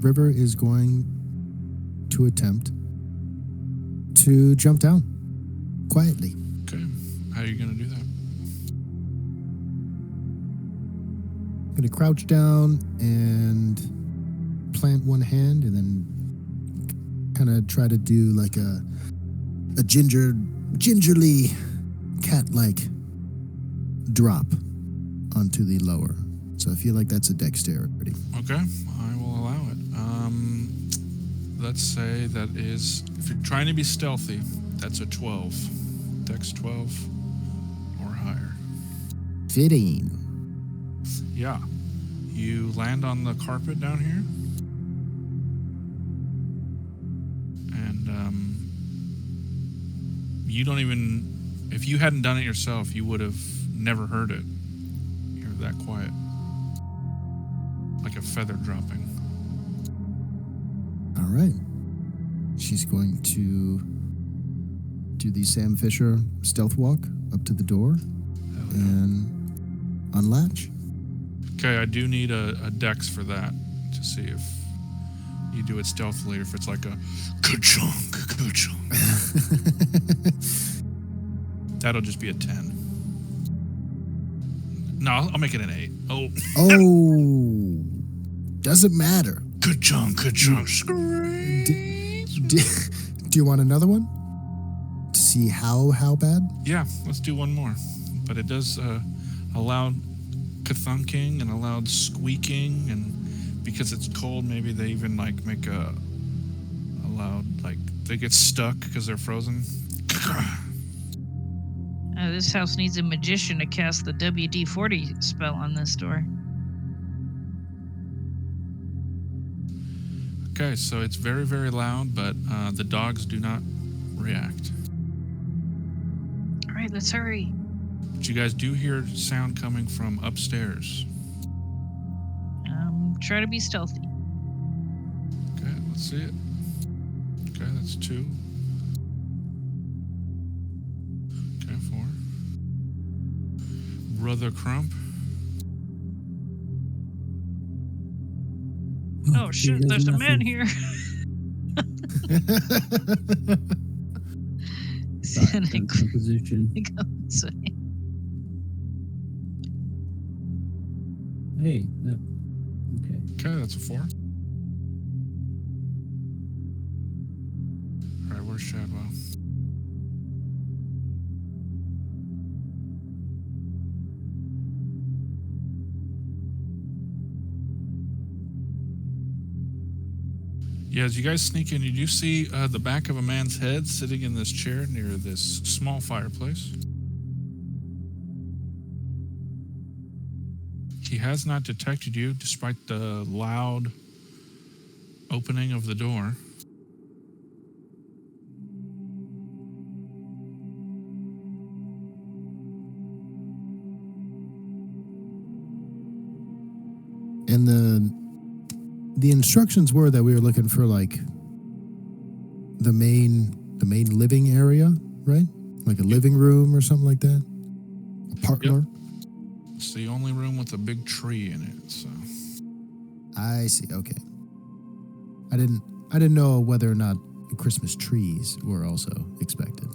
River is going to attempt to jump down quietly. Okay. How are you going to do that? I'm going to crouch down and plant one hand and then kind of try to do like a gingerly cat-like drop onto the lower. So I feel like that's a dexterity. Okay, I will allow it. Let's say that is, if you're trying to be stealthy, that's a 12. Dex 12 or higher. 15. Yeah. You land on the carpet down here. And you don't even, if you hadn't done it yourself, you would have never heard it. You're that quiet. Like a feather dropping. All right. She's going to do the Sam Fisher stealth walk up to the door Hell yeah. and unlatch. Okay, I do need a dex for that to see if you do it stealthily or if it's like a ka-chunk, ka-chunk. That'll just be a 10. No, I'll make it an 8. Oh, Oh, doesn't matter. ka-chunk, ka-chunk. Scream. Do you want another one to see how bad? Yeah, let's do one more. But it does a loud ka-thunking and a loud squeaking, and because it's cold, maybe they even like make a loud. Like they get stuck because they're frozen. This house needs a magician to cast the WD-40 spell on this door. Okay, so it's very, very loud, but the dogs do not react. All right, let's hurry. But you guys do hear sound coming from upstairs. Try to be stealthy. Okay, let's see it. Okay, that's 2. Okay, 4. Brother Crump. Oh shit, there's a man here. Position. Hey, no. Okay. Okay, that's a 4. All right, where's Shadwell? Yeah, as you guys sneak in, you do see the back of a man's head sitting in this chair near this small fireplace. He has not detected you despite the loud opening of the door. And the instructions were that we were looking for like the main living area, right? Like a living room or something like that. A parlor. Yep. It's the only room with a big tree in it. So I see. Okay. I didn't know whether or not Christmas trees were also expected.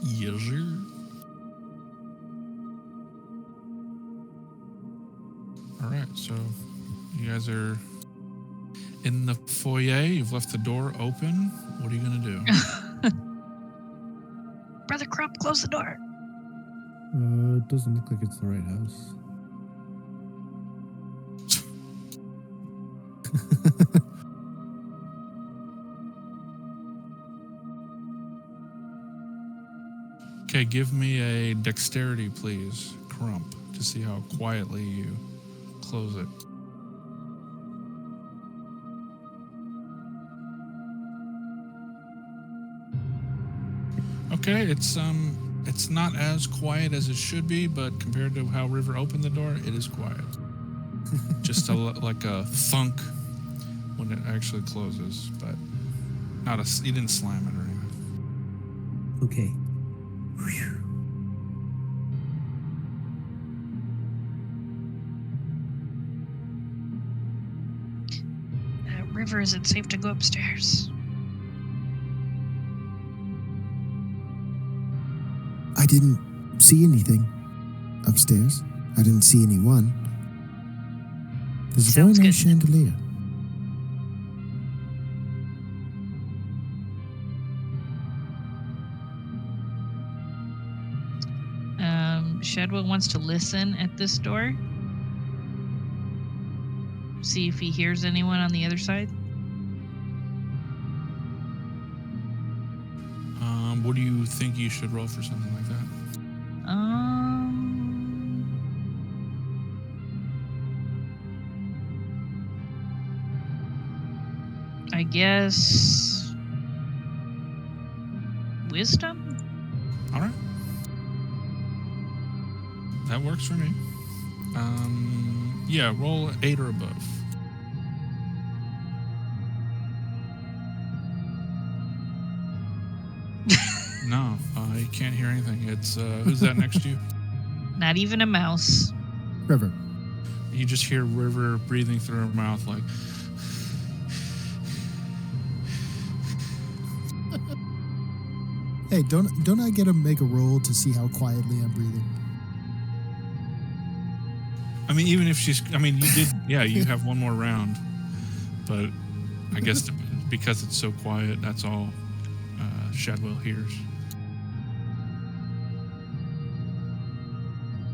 yes, sir. All right, so you guys are in the foyer. You've left the door open. What are you gonna do? Brother Crump, close the door. It doesn't look like it's the right house. Okay, give me a dexterity, please, Crump, to see how quietly you close it. Okay, it's not as quiet as it should be, but compared to how River opened the door, it is quiet. Just like a thunk when it actually closes, but not you didn't slam it or anything. Okay. Whew. River, is it safe to go upstairs? I didn't see anything upstairs. I didn't see anyone. There's a very Sounds nice good. chandelier. Shadwell wants to listen at this door. See if he hears anyone on the other side. What do you think you should roll for something like that? I guess wisdom? All right. That works for me. Yeah, roll 8 or above. No, you can't hear anything. It's who's that next to you? Not even a mouse. River. You just hear River breathing through her mouth like. Hey, don't I get to make a roll to see how quietly I'm breathing? I mean, even if she's. I mean, you did. Yeah, you have one more round, but I guess because it's so quiet, that's all Shadwell hears.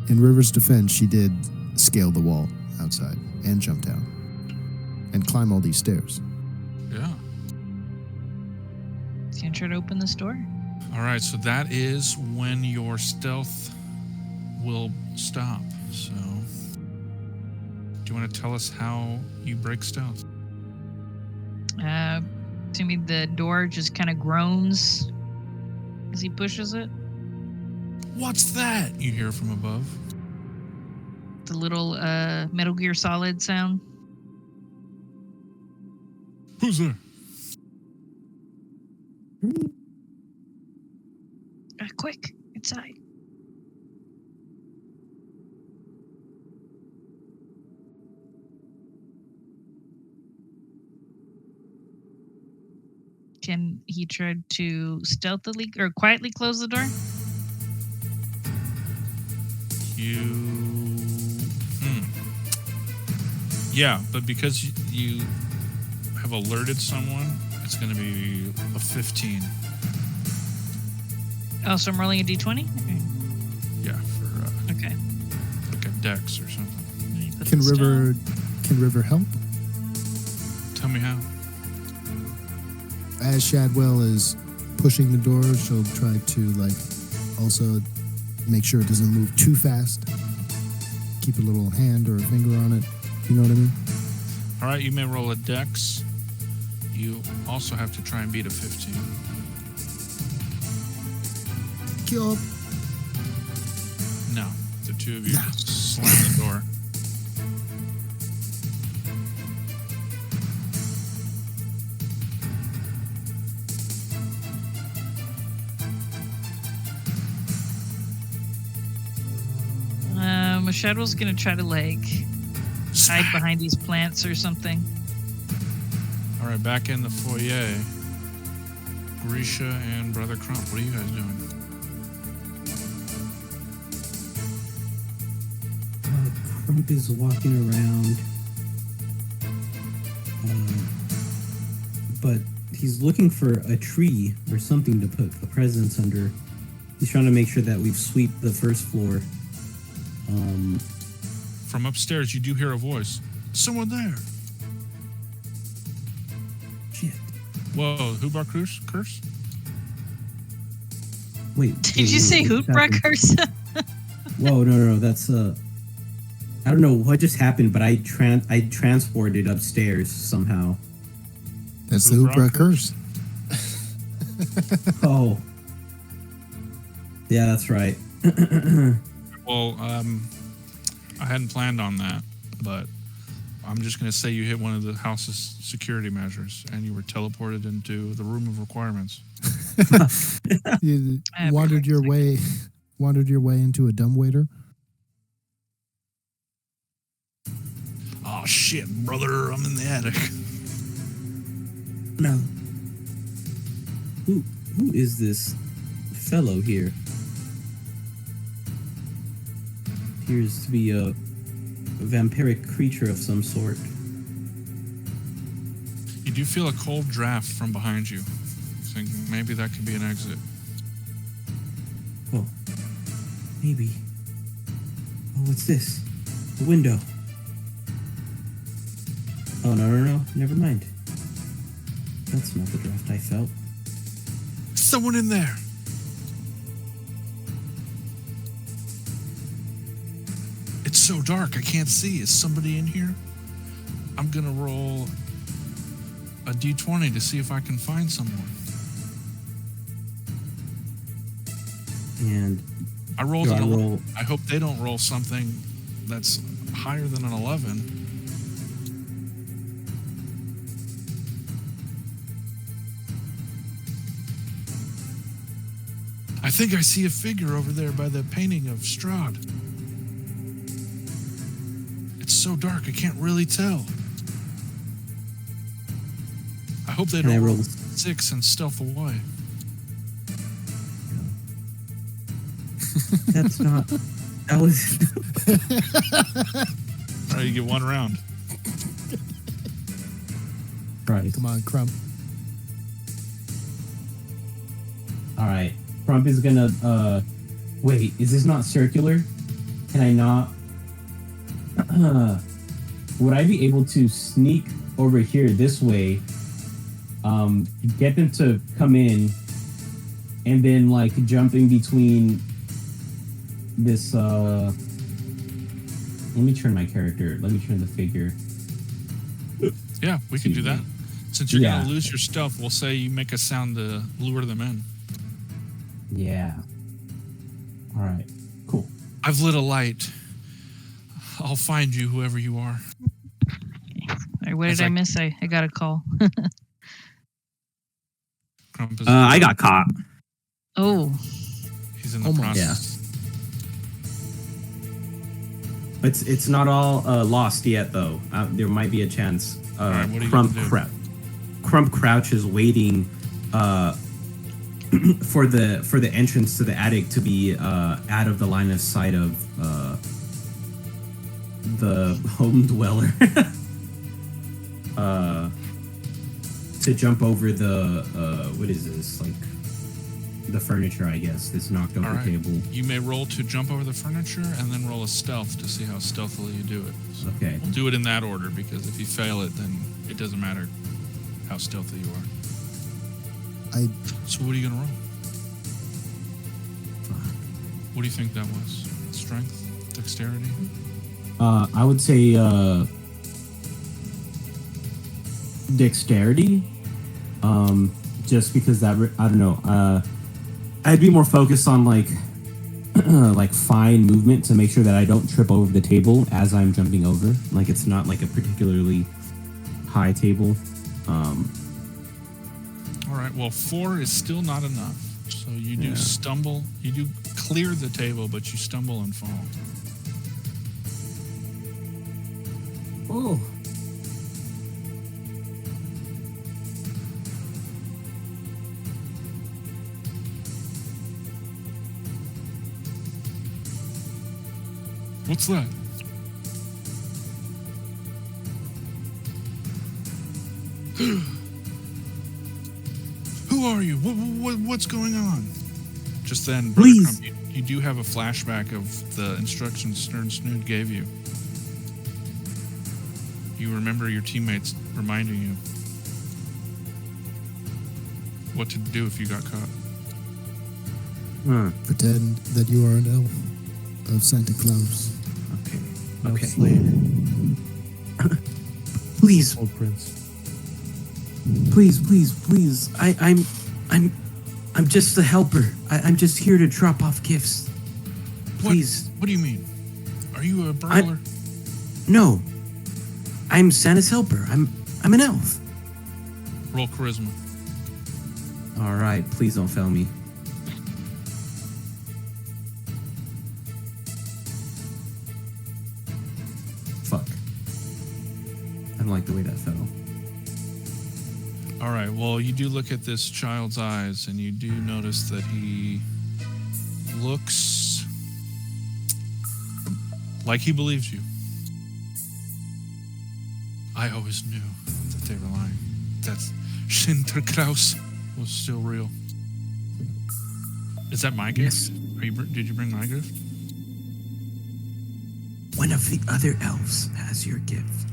In River's defense, she did scale the wall outside and jump down and climb all these stairs. Yeah. He's gonna try to open this door. All right, so that is when your stealth will stop. So, do you want to tell us how you break stealth? To me, the door just kind of groans as he pushes it. What's that? You hear from above. The little Metal Gear Solid sound. Who's there? Quick, inside. Can he try to stealthily or quietly close the door? Yeah, but because you have alerted someone, it's going to be a 15. Oh, so I'm rolling a d20? Yeah, for Okay. like a dex or something. Let me put Can this River down. can River help? Tell me how. As Shadwell is pushing the door, she'll try to like also make sure it doesn't move too fast. Keep a little hand or a finger on it. You know what I mean? All right, you may roll a dex. You also have to try and beat a 15. Yup. No, the two of you just slam the door. Shadow's gonna try to hide behind these plants or something. All right, back in the foyer. Grisha and Brother Crump, what are you guys doing? Crump is walking around, but he's looking for a tree or something to put the presents under. He's trying to make sure that we've swept the first floor. From upstairs, you do hear a voice. Someone there. Shit. Whoa, who brought curse? Wait. Did you say what's happening? Hootbrackers? Whoa, no, that's I don't know what just happened, but I transported upstairs somehow. That's the Who Hoopra brought curse. Oh. Yeah, that's right. Well, I hadn't planned on that, but I'm just going to say you hit one of the house's security measures and you were teleported into the room of requirements. You I have wandered a your second. way into a dumbwaiter. Oh, shit, brother, I'm in the attic. No. Who is this fellow here? Appears to be a vampiric creature of some sort. You do feel a cold draft from behind you. You think maybe that could be an exit. Oh, maybe. Oh, what's this? The window. Oh, no. Never mind. That's not the draft I felt. Someone in there. It's so dark, I can't see. Is somebody in here? I'm gonna roll a d20 to see if I can find someone. And I rolled do an I 11. roll? I hope they don't roll something that's higher than an 11. I think I see a figure over there by the painting of Strahd. It's so dark, I can't really tell. I hope they Can I don't roll? roll 6 and stealth away. That's not. That was. All right, you get one round. Right. Come on, Crump. All right. Crump is gonna. Wait, is this not circular? Can I not? Would I be able to sneak over here this way get them to come in, and then like jump in between this. Let me turn my character. Let me turn the figure. Yeah, we can do Excuse that. me. Since you're Yeah. going to lose your stuff, we'll say you make a sound to lure them in. Yeah. All right. Cool. I've lit a light. I'll find you, whoever you are. All right, what It's did I like- miss? I got a call. Crump is I got caught. Oh, He's in the Almost. process. It's not all lost yet, though. There might be a chance. right, what are you Crump gonna do? Crump Crouch is waiting for the entrance to the attic to be out of the line of sight of the home dweller. To jump over the what is this, like the furniture, I guess, this knocked over All right. table. You may roll to jump over the furniture and then roll a stealth to see how stealthily you do it. So Okay. we'll do it in that order because if you fail it, then it doesn't matter how stealthy you are. So what are you going to roll? What do you think that was? Strength? Dexterity? I would say dexterity. Just because that I don't know. I'd be more focused on like like fine movement to make sure that I don't trip over the table as I'm jumping over. Like it's not like a particularly high table. All right. Well, 4 is still not enough. So you do stumble. You do clear the table, but you stumble and fall. Oh. What's that? Who are you? What's going on? Just then, Brother Please. Crump, you do have a flashback of the instructions Stern Snood gave you. You remember your teammates reminding you what to do if you got caught. Pretend that you are an elf of Santa Claus. Okay. No Okay. slave. Please, Old prince. please. I'm just the helper. I'm just here to drop off gifts. Please. What do you mean? Are you a burglar? No. I'm Santa's helper. I'm an elf. Roll charisma. All right, please don't fail me. Fuck. I don't like the way that fell. All right. Well, you do look at this child's eyes, and you do notice that he looks like he believes you. I always knew that they were lying. That Sinterklaas was still real. Is that my gift? Yes. Did you bring my gift? One of the other elves has your gift.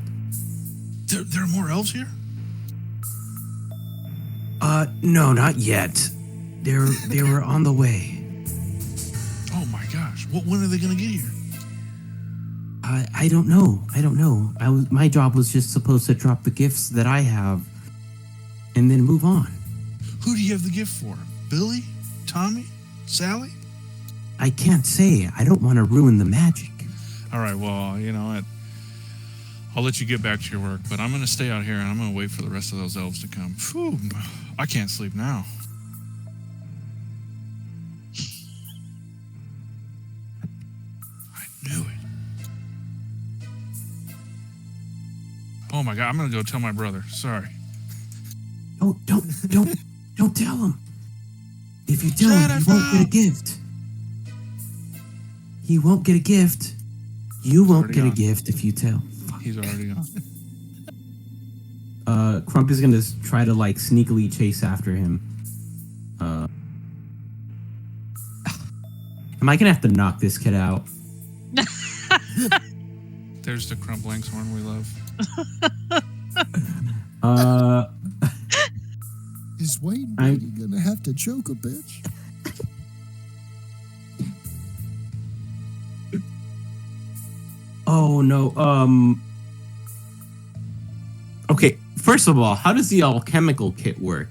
There are more elves here? No, not yet. They were on the way. Oh my gosh. When are they going to get here? I don't know. My job was just supposed to drop the gifts that I have and then move on. Who do you have the gift for? Billy? Tommy? Sally? I can't say. I don't want to ruin the magic. All right, well, you know what? I'll let you get back to your work, but I'm going to stay out here and I'm going to wait for the rest of those elves to come. Phew, I can't sleep now. I knew it. Oh my God, I'm going to go tell my brother. Sorry. Don't tell him. If you tell him, he won't get a gift. He won't get a gift. You won't already get a gone. gift if you tell. He's already gone. Crump is gonna try to like sneakily chase after him. Am I gonna have to knock this kid out? There's the Crump Langhorn we love. Is Wayne I'm- Brady gonna have to choke a bitch? Oh no. Okay. First of all, how does the alchemical kit work?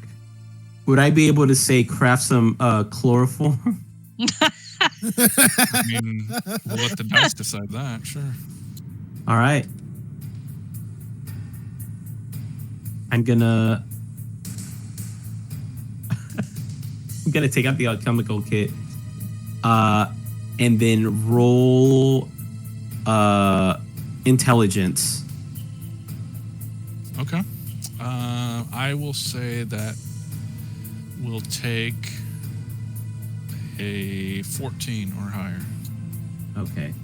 Would I be able to say craft some chloroform? I mean, we'll let the dice decide that. Sure. All right. I'm gonna take out the alchemical kit, and then roll intelligence. Okay. I will say that we'll take a 14 or higher. Okay.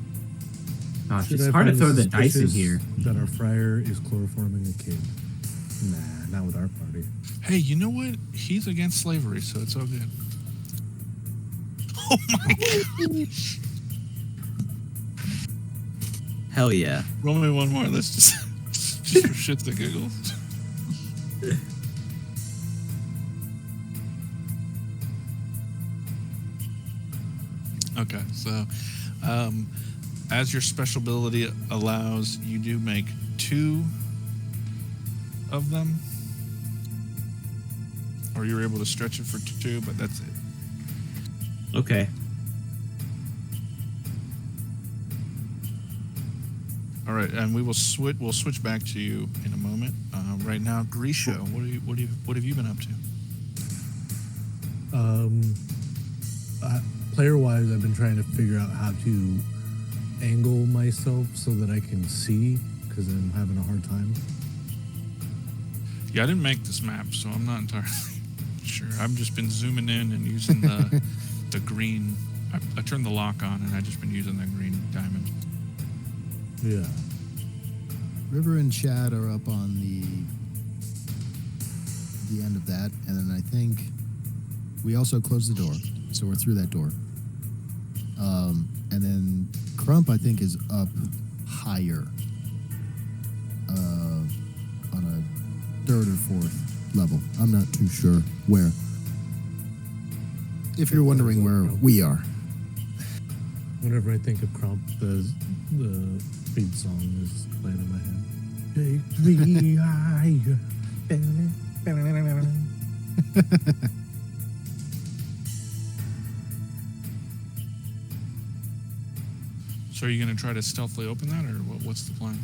Gosh, Should it's I hard to find throw the dice in suspicious here. That our friar is chloroforming a kid. Nah, not with our party. Hey, you know what? He's against slavery, so it's all good. Oh my god. Hell yeah. Roll me one more. Let's just for shits and giggles. Okay, so as your special ability allows, you do make 2 of them, or you're able to stretch it for 2, but that's it. Okay. All right, and we will switch. We'll switch back to you in a moment. Right now, Grisha, what have you been up to? Player-wise, I've been trying to figure out how to angle myself so that I can see, because I'm having a hard time. Yeah, I didn't make this map, so I'm not entirely sure. I've just been zooming in and using the green. I turned the lock on, and I've just been using the green diamond. Yeah. River and Chad are up on the end of that, and then I think we also closed the door, so we're through that door. And then Crump, I think, is up higher, on a 3rd or 4th level. I'm not too sure where. If you're wondering where we are. Whenever I think of Crump, the theme song is playing in my head. Take me higher. So are you going to try to stealthily open that, or what's the plan?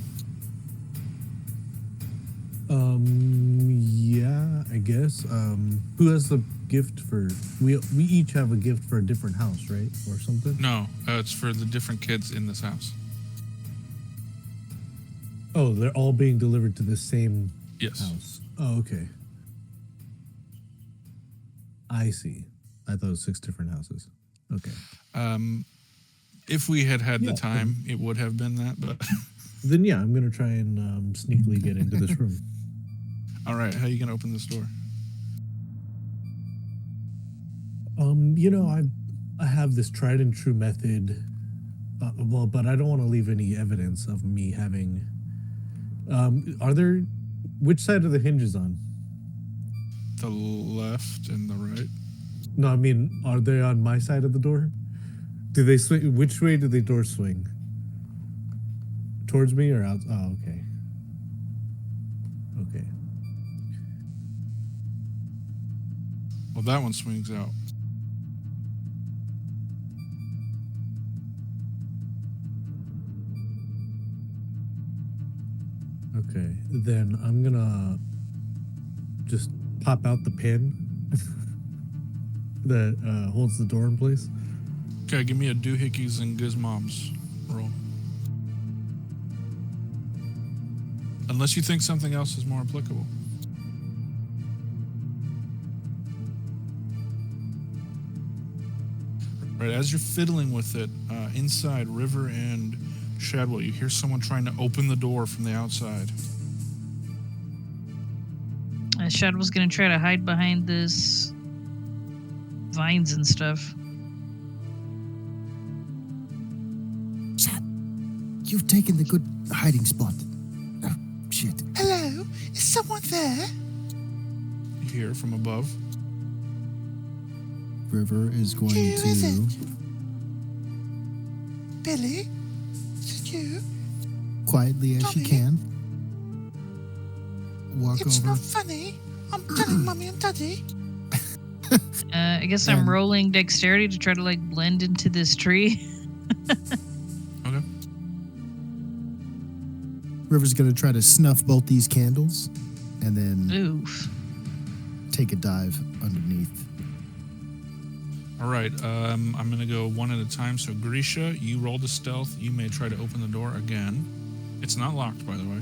Yeah, I guess. Who has the gift for? We each have a gift for a different house, right, or something? No, it's for the different kids in this house. Oh, they're all being delivered to the same Yes. house. Oh, okay. I see. I thought it was 6 different houses. Okay. If we had Yeah, the time, it would have been that, but Then yeah, I'm gonna try and sneakily get into this room. all right. How are you going to open this door? I have this tried and true method. But I don't want to leave any evidence of me having. Which side are the hinges on? The left and the right. No, I mean, are they on my side of the door? Do they swing? Which way do the doors swing? Towards me or out? Oh, okay. Okay. Well, that one swings out. Okay. Then I'm gonna just pop out the pin that holds the door in place. Okay, give me a doohickeys and gizmoms roll. Unless you think something else is more applicable. Right, as you're fiddling with it, inside River and Shadwell, you hear someone trying to open the door from the outside. Shadwell's gonna try to hide behind this vines and stuff. Chad, you've taken the good hiding spot. Oh, shit. Hello? Is someone there? You here from above. River is going Who is to. it? Billy? Is it you? Quietly as she Tommy? can, walk It's over. not funny. I'm telling Mummy and Daddy. I guess I'm And- rolling dexterity to try to like blend into this tree. Okay. River's going to try to snuff both these candles and then Oof. take a dive underneath. All right. I'm going to go one at a time. So, Grisha, you rolled a stealth. You may try to open the door again. It's not locked, by the way.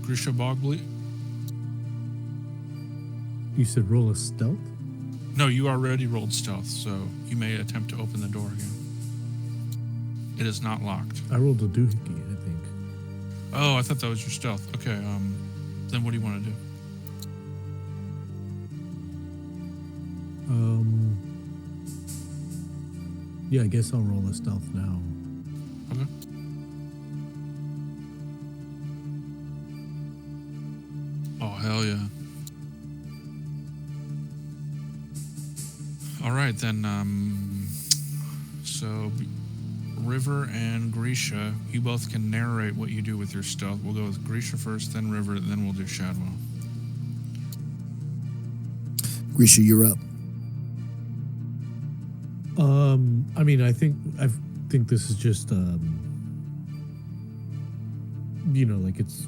Grisha Bogley. You said roll a stealth? No, you already rolled stealth, so you may attempt to open the door again. It is not locked. I rolled a doohickey, I think. Oh, I thought that was your stealth. Okay, then what do you want to do? Yeah, I guess I'll roll a stealth now. Okay. Oh, hell yeah. All right, then, so River and Grisha, you both can narrate what you do with your stealth. We'll go with Grisha first, then River, then we'll do Shadwell. Grisha, you're up. I mean, I think this is just like it's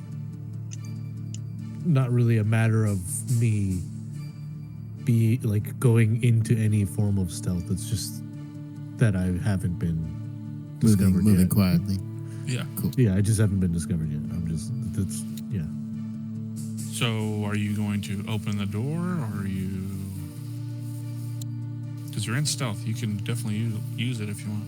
not really a matter of me be like going into any form of stealth. It's just that I haven't been discovered Moving yet. quietly. Yeah. Cool. Yeah, I just haven't been discovered yet. That's yeah. So are you going to open the door, or are you... Because you're in stealth, you can definitely use it if you want.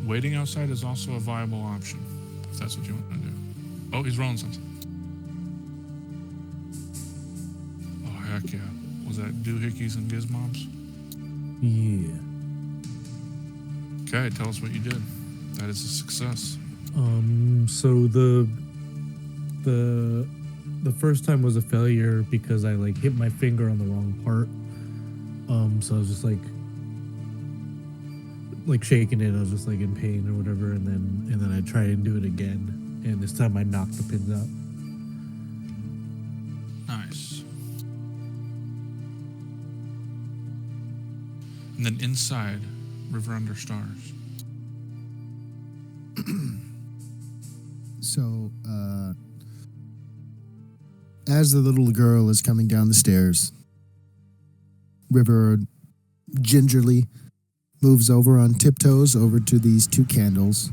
Waiting outside is also a viable option, if that's what you want to do. Oh, he's rolling something. Oh, heck yeah. Was that doohickeys and gizmobs? Yeah. Okay, tell us what you did. That is a success. So the first time was a failure because I like hit my finger on the wrong part. So I was just like shaking it. I was just like in pain or whatever, and then I tried and do it again, and this time I knocked the pins out. Nice. And then inside, River Under Stars. So, as the little girl is coming down the stairs, River gingerly moves over on tiptoes over to these two candles.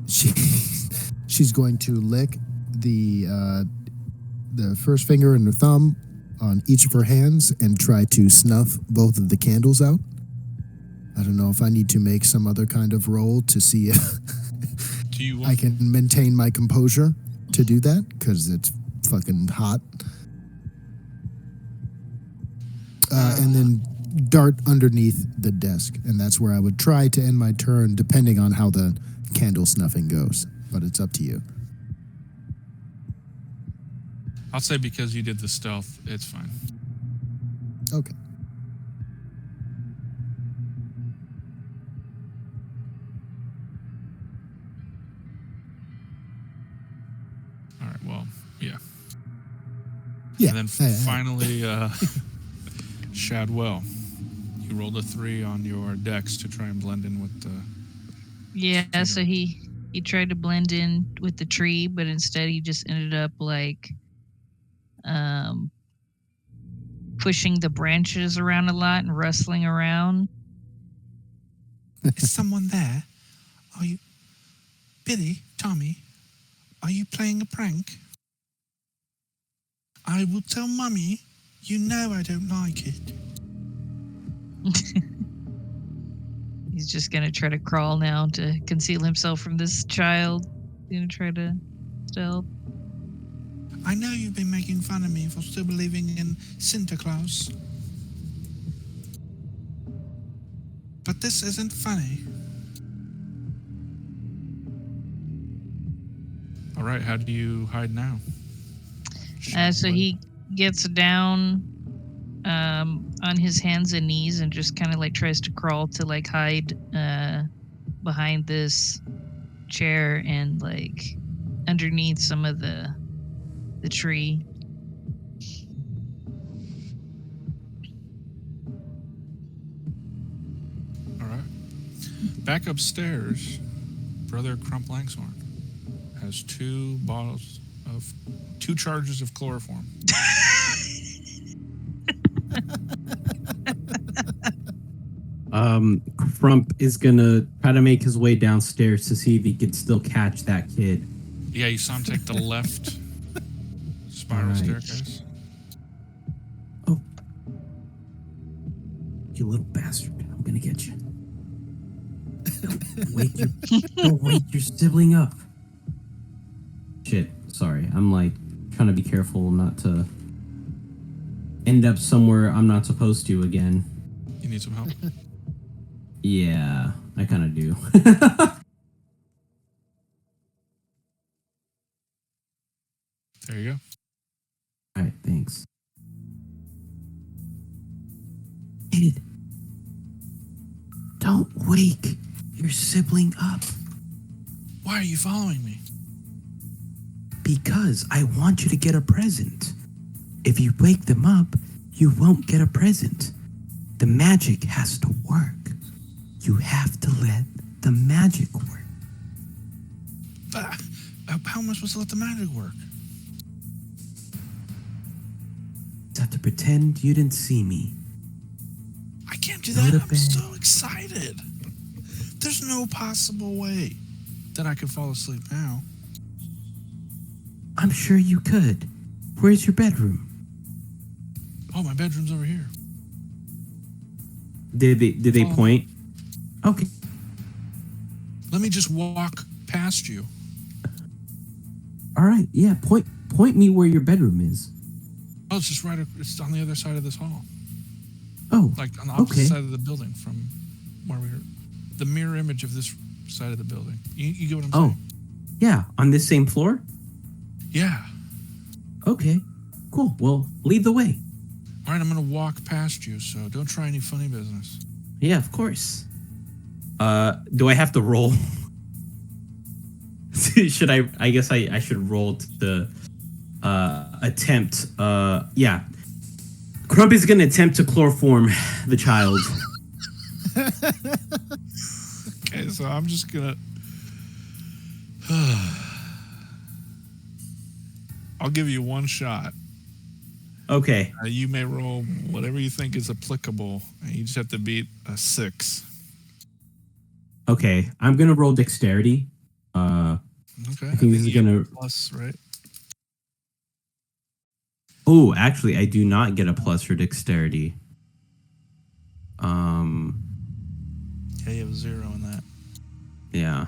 She's going to lick the first finger and the thumb on each of her hands and try to snuff both of the candles out. I don't know if I need to make some other kind of roll to see if Do you I want... can maintain my composure to do that, because it's fucking hot. And then dart underneath the desk, and that's where I would try to end my turn, depending on how the candle snuffing goes. But it's up to you. I'll say because you did the stealth, it's fine. Okay. All right, well, yeah. Yeah. And then finally, Shadwell. You rolled a 3 on your dex to try and blend in with the... Yeah, so he tried to blend in with the tree, but instead he just ended up like pushing the branches around a lot and rustling around. Is someone there? Are you... Billy, Tommy, are you playing a prank? I will tell Mummy. You know I don't like it. He's just gonna try to crawl now to conceal himself from this child. He's gonna try to stealth. I know you've been making fun of me for still believing in Santa Claus. But this isn't funny. All right, how do you hide now? So he gets down on his hands and knees and just kind of like tries to crawl to like hide behind this chair and like underneath some of the tree. All right. Back upstairs, Brother Crump Langshorn has 2 charges of chloroform. Crump is gonna try to make his way downstairs to see if he can still catch that kid. Yeah, you saw him take the left spiral Right. staircase. Oh, you little bastard! I'm gonna get you. Don't wake your sibling up. Shit, sorry. I'm like trying to be careful not to end up somewhere I'm not supposed to again. You need some help? Yeah, I kind of do. There you go. All right, thanks. Kid, don't wake your sibling up. Why are you following me? Because I want you to get a present. If you wake them up, you won't get a present. The magic has to work. You have to let the magic work. But how am I supposed to let the magic work? You have to pretend you didn't see me. I can't do Go that. to I'm bed. so excited. There's no possible way that I could fall asleep now. I'm sure you could. Where's your bedroom? Oh, my bedroom's over here. Did they Oh. point? Okay. Let me just walk past you. All right. Yeah. Point me where your bedroom is. Oh, it's just it's on the other side of this hall. Oh. Like on the opposite Okay. side of the building from where we were. The mirror image of this side of the building. You get what I'm Oh. saying? Yeah. On this same floor. Yeah. Okay. Cool. Well, lead the way. All right, I'm going to walk past you, so don't try any funny business. Yeah, of course. Do I have to roll? Should I guess I should roll to attempt. Yeah. Crump is gonna attempt to chloroform the child. Okay, so I'm just going to... I'll give you one shot. Okay. You may roll whatever you think is applicable, and you just have to beat a 6. Okay. I'm gonna roll dexterity. Okay. I think this is you gonna. have a plus, right? Oh, actually, I do not get a plus for dexterity. Yeah, you have a 0 in that. Yeah.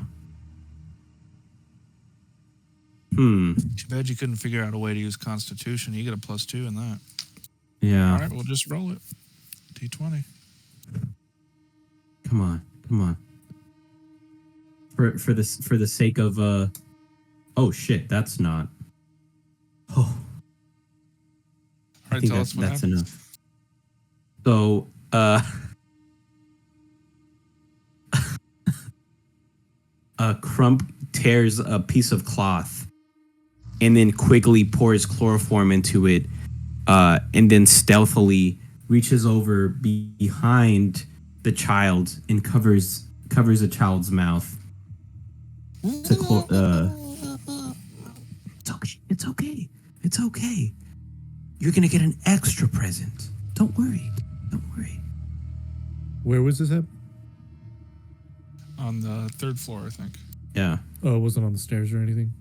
Hmm. Too bad you couldn't figure out a way to use Constitution. You get a +2 in that. Yeah. All right, we'll just roll it. D20. Come on. For the sake of oh shit, that's not. Oh, All I right, think tell us what that's happens. enough. So Crump tears a piece of cloth and then quickly pours chloroform into it, and then stealthily reaches over behind the child and covers a child's mouth. It's okay. You're gonna get an extra present. Don't worry. Where was this at? On the 3rd floor, I think. Yeah. Oh, it wasn't on the stairs or anything?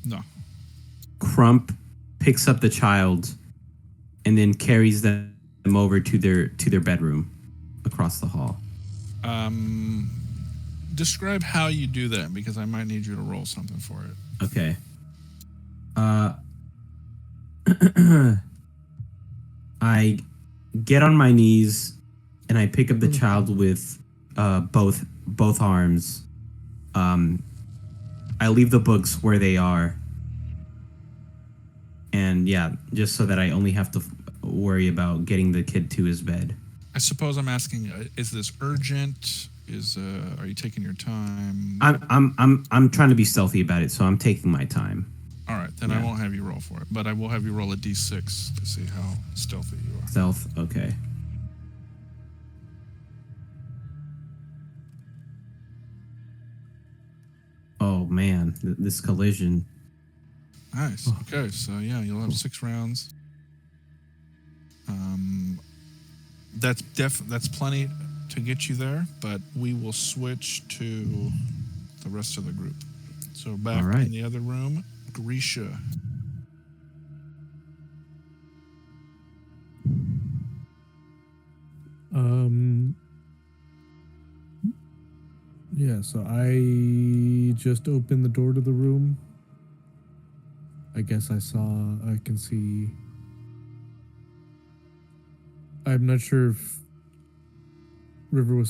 No. Crump picks up the child and then carries them over to their bedroom across the hall. Describe how you do that, because I might need you to roll something for it. Okay. I get on my knees and I pick up the child with both arms. I leave the books where they are. And yeah, just so that I only have to worry about getting the kid to his bed. I suppose I'm asking, is this urgent? Are you taking your time? I'm trying to be stealthy about it, so I'm taking my time. All right, then I won't have you roll for it, but I will have you roll a d6 to see how stealthy you are. Stealth, okay. Oh man, this collision. Nice. Okay, so yeah, you'll have 6 rounds. That's plenty to get you there, but we will switch to the rest of the group. So back in the other room, Grisha. Yeah, so I just opened the door to the room. I guess I can see. I'm not sure if River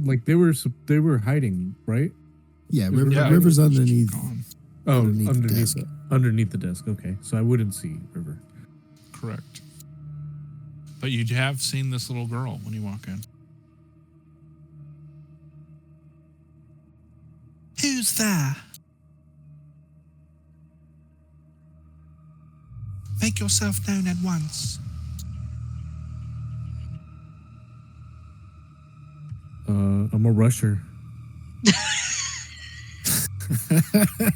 like they were hiding, right? Yeah, River's underneath. Oh, underneath underneath the desk. Okay, so I wouldn't see River. Correct. But you have seen this little girl when you walk in. Who's there? Make yourself known at once. I'm a rusher. I'm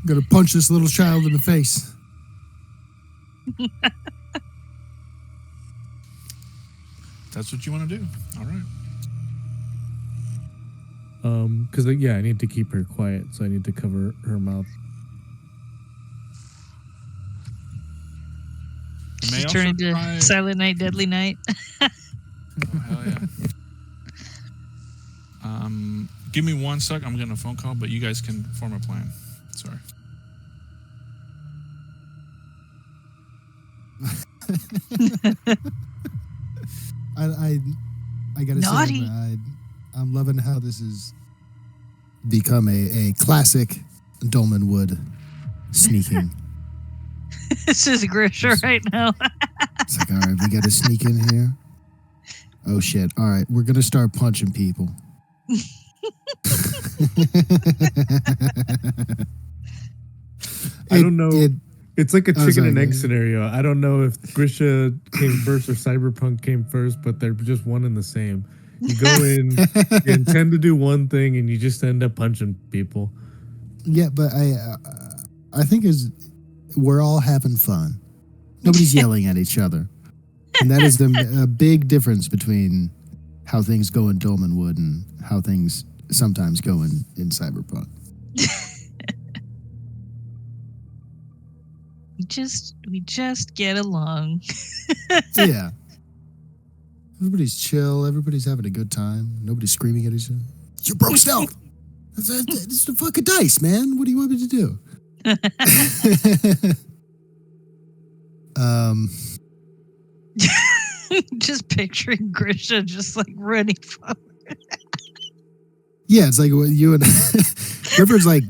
gonna punch this little child in the face. That's what you want to do. All right. Because I need to keep her quiet, so I need to cover her mouth. You may She's also turning to try- Silent Night, Deadly Night. Oh, hell yeah. Give me 1 sec. I'm getting a phone call, but you guys can form a plan. Sorry. I gotta Naughty. say, I'm loving how this has become a classic Dolmenwood sneaking. This is Grisha right now. It's like, all right, we gotta sneak in here. Oh shit! All right, we're gonna start punching people. I don't know. It's like a chicken sorry, and egg man. scenario. I don't know if Grisha came first or Cyberpunk came first, but they're just one and the same. You go in, you intend to do one thing, and you just end up punching people. Yeah, but I think we're all having fun. Nobody's yelling at each other, and that is a big difference between how things go in Dolmenwood and how things sometimes go in Cyberpunk. We just get along. Yeah. Everybody's chill. Everybody's having a good time. Nobody's screaming at each other. You broke stealth. It's the fucking dice, man. What do you want me to do? Just picturing Grisha just like running forward. Yeah, it's like what you and River's like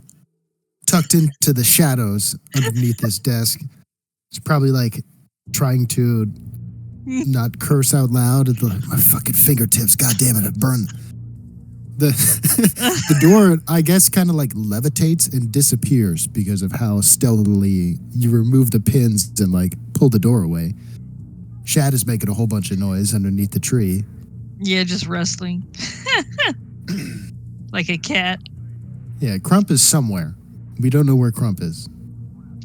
tucked into the shadows underneath this desk. It's probably like trying to not curse out loud. It's like, my fucking fingertips. God damn it, it burned. The door, I guess, kind of like levitates and disappears because of how stealthily you remove the pins and like pull the door away. Shad is making a whole bunch of noise underneath the tree. Yeah, just wrestling. Like a cat. Yeah, Crump is somewhere. We don't know where Crump is.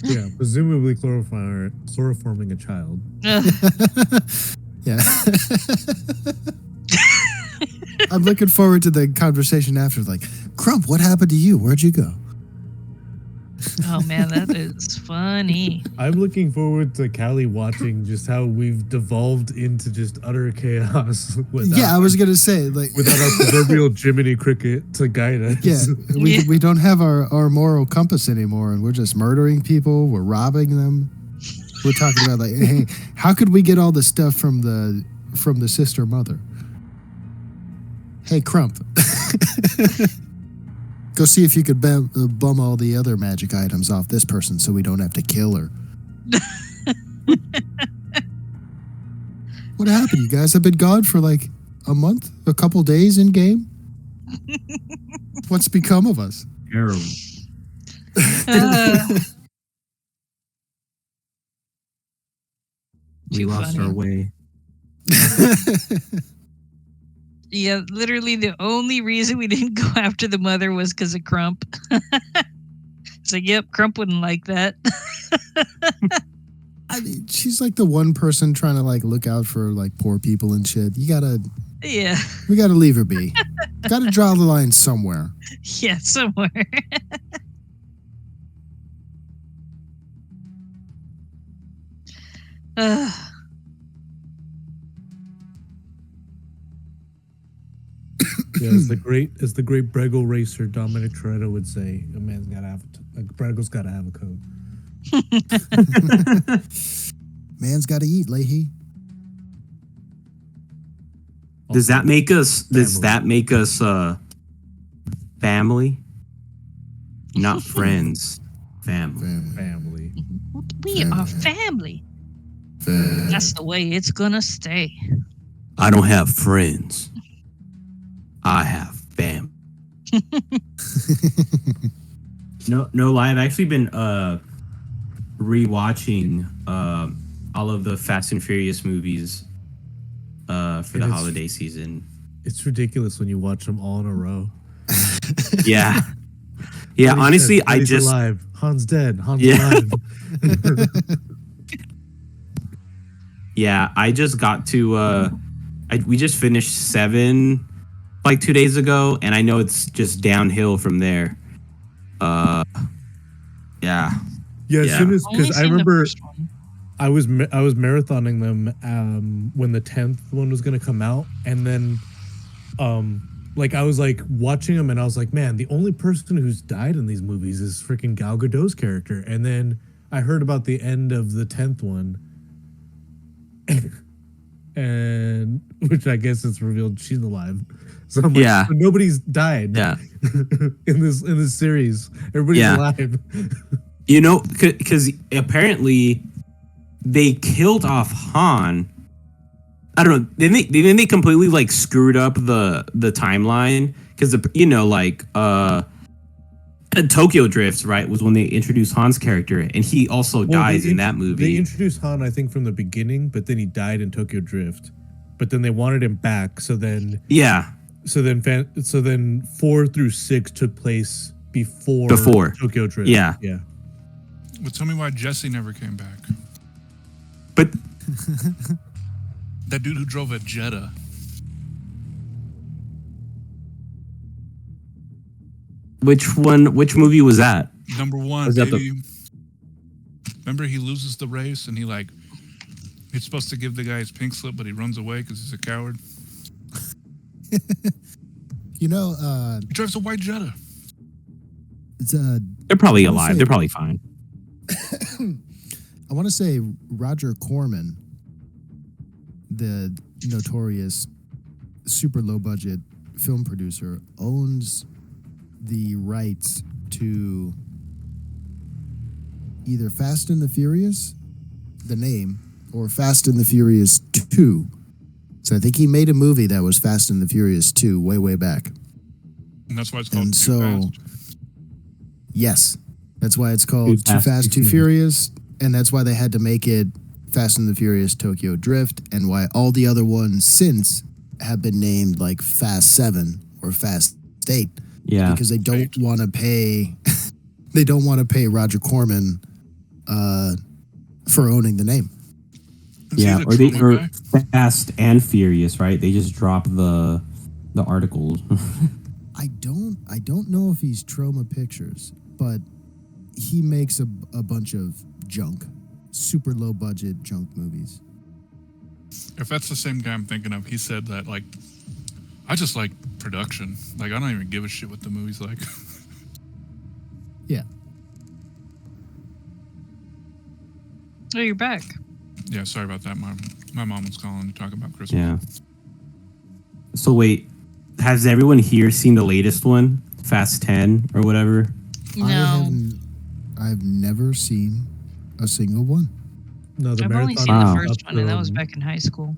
Yeah, presumably chloroforming a child. Yeah. I'm looking forward to the conversation after. Like, Crump, what happened to you? Where'd you go? Oh man, that is funny. I'm looking forward to Callie watching just how we've devolved into just utter chaos. Yeah, I was gonna say like without our proverbial Jiminy Cricket to guide us. yeah, Yeah. we don't have our moral compass anymore, and we're just murdering people. We're robbing them. We're talking about like, hey, how could we get all the stuff from the sister mother? Hey, Crump, go see if you could bum all the other magic items off this person, so we don't have to kill her. What happened? You guys have been gone for like a month, a couple days in game. What's become of us? Terrible. We Too lost funny. our way. Yeah, literally the only reason we didn't go after the mother was because of Crump. It's like, yep, Crump wouldn't like that. I mean, she's like the one person trying to like look out for like poor people and shit. We gotta leave her be. Gotta draw the line somewhere. Yeah, somewhere. uh, Yeah, as the great Breggle racer Dominic Toretto would say, a man's gotta have a Breggle's gotta have a code. Man's gotta eat, Leahy. Does that make us? Does that make us family? Not friends. Family. Family. we are family. That's the way it's gonna stay. I don't have friends. I have family. No lie. I've actually been rewatching all of the Fast and Furious movies for the holiday season. It's ridiculous when you watch them all in a row. Yeah. Yeah, honestly, Dead, I Eddie's just alive. Han's dead. Han's Yeah. alive. Yeah, I just got to we just finished 7 like 2 days ago, and I know it's just downhill from there. Yeah. Yeah, as Yeah. soon as Only because I seen the remember first one. I was marathoning them when the 10th one was gonna come out, and then like I was like watching them, and I was like, man, the only person who's died in these movies is freaking Gal Gadot's character. And then I heard about the end of the 10th one, and which I guess it's revealed she's alive. So I'm like, Yeah. so nobody's died. Yeah. in this series, everybody's Yeah. alive. You know, because apparently they killed off Han. I don't know. Then they completely like screwed up the timeline because Tokyo Drift, right, was when they introduced Han's character, and he also Well, dies they in that They movie. introduced Han, I think, from the beginning, but then he died in Tokyo Drift. But then they wanted him back, so then Yeah. 4 through 6 took place before Tokyo Drift. Yeah. Yeah. But tell me why Jesse never came back. But That dude who drove a Jetta. which movie was that? Number one, Was that the- baby. Remember he loses the race and he's supposed to give the guy his pink slip, but he runs away because he's a coward. You know, He drives a white Jetta. it's They're probably I wanna alive. say- They're probably fine. I want to say Roger Corman, the notorious super low budget film producer, owns the rights to either Fast and the Furious, the name, or Fast and the Furious 2. So I think he made a movie that was Fast and the Furious 2 way back. And that's why it's called And Too so, Fast. yes, that's why it's called Too Fast, Too Furious, and that's why they had to make it Fast and the Furious Tokyo Drift, and why all the other ones since have been named like Fast 7 or Fast 8, Yeah. because they don't want to pay they don't want to pay Roger Corman for owning the name. Is he Yeah, the or they Truman or guy? Fast and Furious, right? They just drop the articles. I don't know if he's Troma Pictures, but he makes a bunch of junk, super low budget junk movies. If that's the same guy I'm thinking of, he said that, like, I just like production. Like, I don't even give a shit what the movie's like. Yeah. Oh, you're back. Yeah, sorry about that. My mom was calling to talk about Christmas. Yeah. So wait, has everyone here seen the latest one, Fast 10 or whatever? No, I've never seen a single one. No, the I've only marathon seen the Wow. first one, and that was back in high school.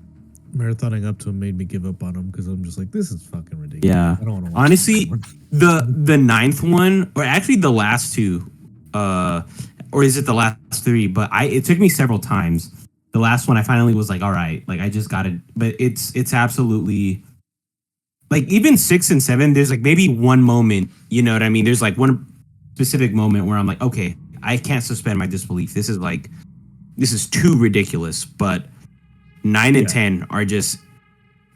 marathoning up to him made me give up on him because I'm just like, this is fucking ridiculous. Yeah. I don't want to watch Honestly, this. the ninth one, or actually the last two, or is it the last three? But it took me several times. The last one, I finally was like, all right, like I just got it. But it's absolutely, like, even 6 and 7. There's like maybe one moment, you know what I mean? There's like one specific moment where I'm like, okay, I can't suspend my disbelief. This is too ridiculous. But 9 and 10 are just,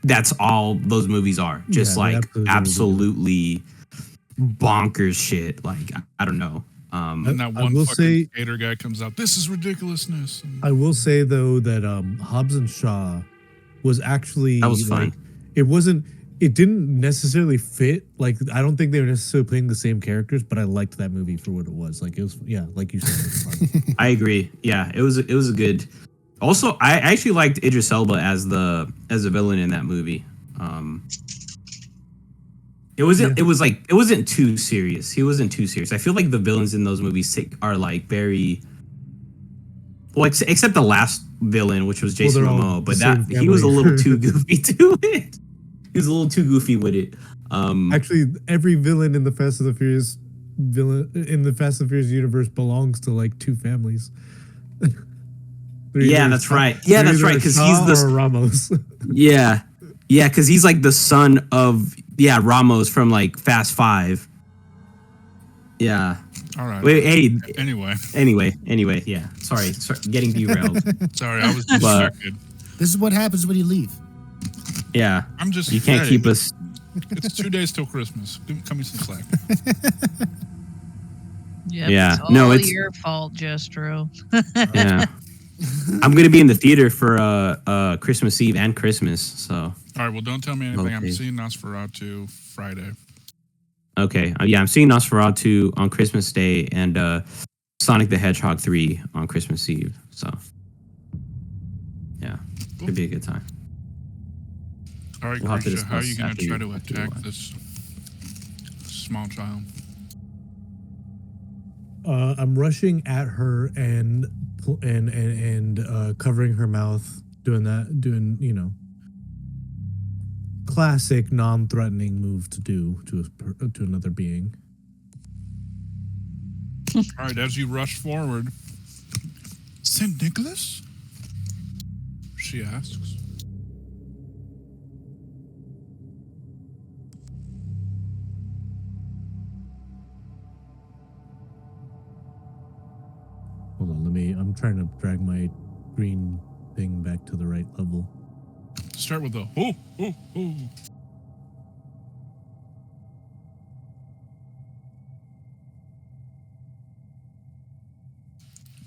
that's all those movies are. Just Yeah, like they're absolutely bonkers shit. Like, I don't know. And that I one will fucking say- skater guy comes out. This is ridiculousness. And I will say though that Hobbs and Shaw was actually That was fun. Like, it didn't necessarily fit. Like, I don't think they were necessarily playing the same characters, but I liked that movie for what it was. Like, it was, yeah, like you said, it was fun. I agree. Yeah, it was a good. Also, I actually liked Idris Elba as the villain in that movie. It wasn't too serious. He wasn't too serious. I feel like the villains in those movies are like very, well, except the last villain, which was Jason they're all Momoa, but the same he was a family. little too goofy to it. He was a little too goofy with it. Actually, every villain in the Fast and the Furious universe belongs to like two families. Yeah, that's right. Yeah, that's right. Because he's the Ramos. Yeah, because he's like the son of Ramos from like Fast 5. Yeah. all right. Wait. Hey. Anyway, Yeah. Sorry. Getting derailed. sorry, I was distracted. This is what happens when you leave. Yeah. I'm just. You can't hey, keep us. It's 2 days till Christmas. Cut me some slack. Yep, Yeah, it's all no, it's- your fault, Jestro. Yeah. I'm gonna be in the theater for Christmas Eve and Christmas. So All right. Well, don't tell me anything. I'm Okay. seeing Nosferatu Friday. okay. I'm seeing Nosferatu on Christmas Day and Sonic the Hedgehog 3 on Christmas Eve. So yeah, could be a good time. All right, We'll have to Grisha, how are you discuss going to try after to you attack watch. this small child? I'm rushing at her and covering her mouth, doing classic non-threatening move to do to another being. All right, as you rush forward, St. Nicholas? She asks. Hold on, I'm trying to drag my green thing back to the right level. Start with the ho, ho, ho.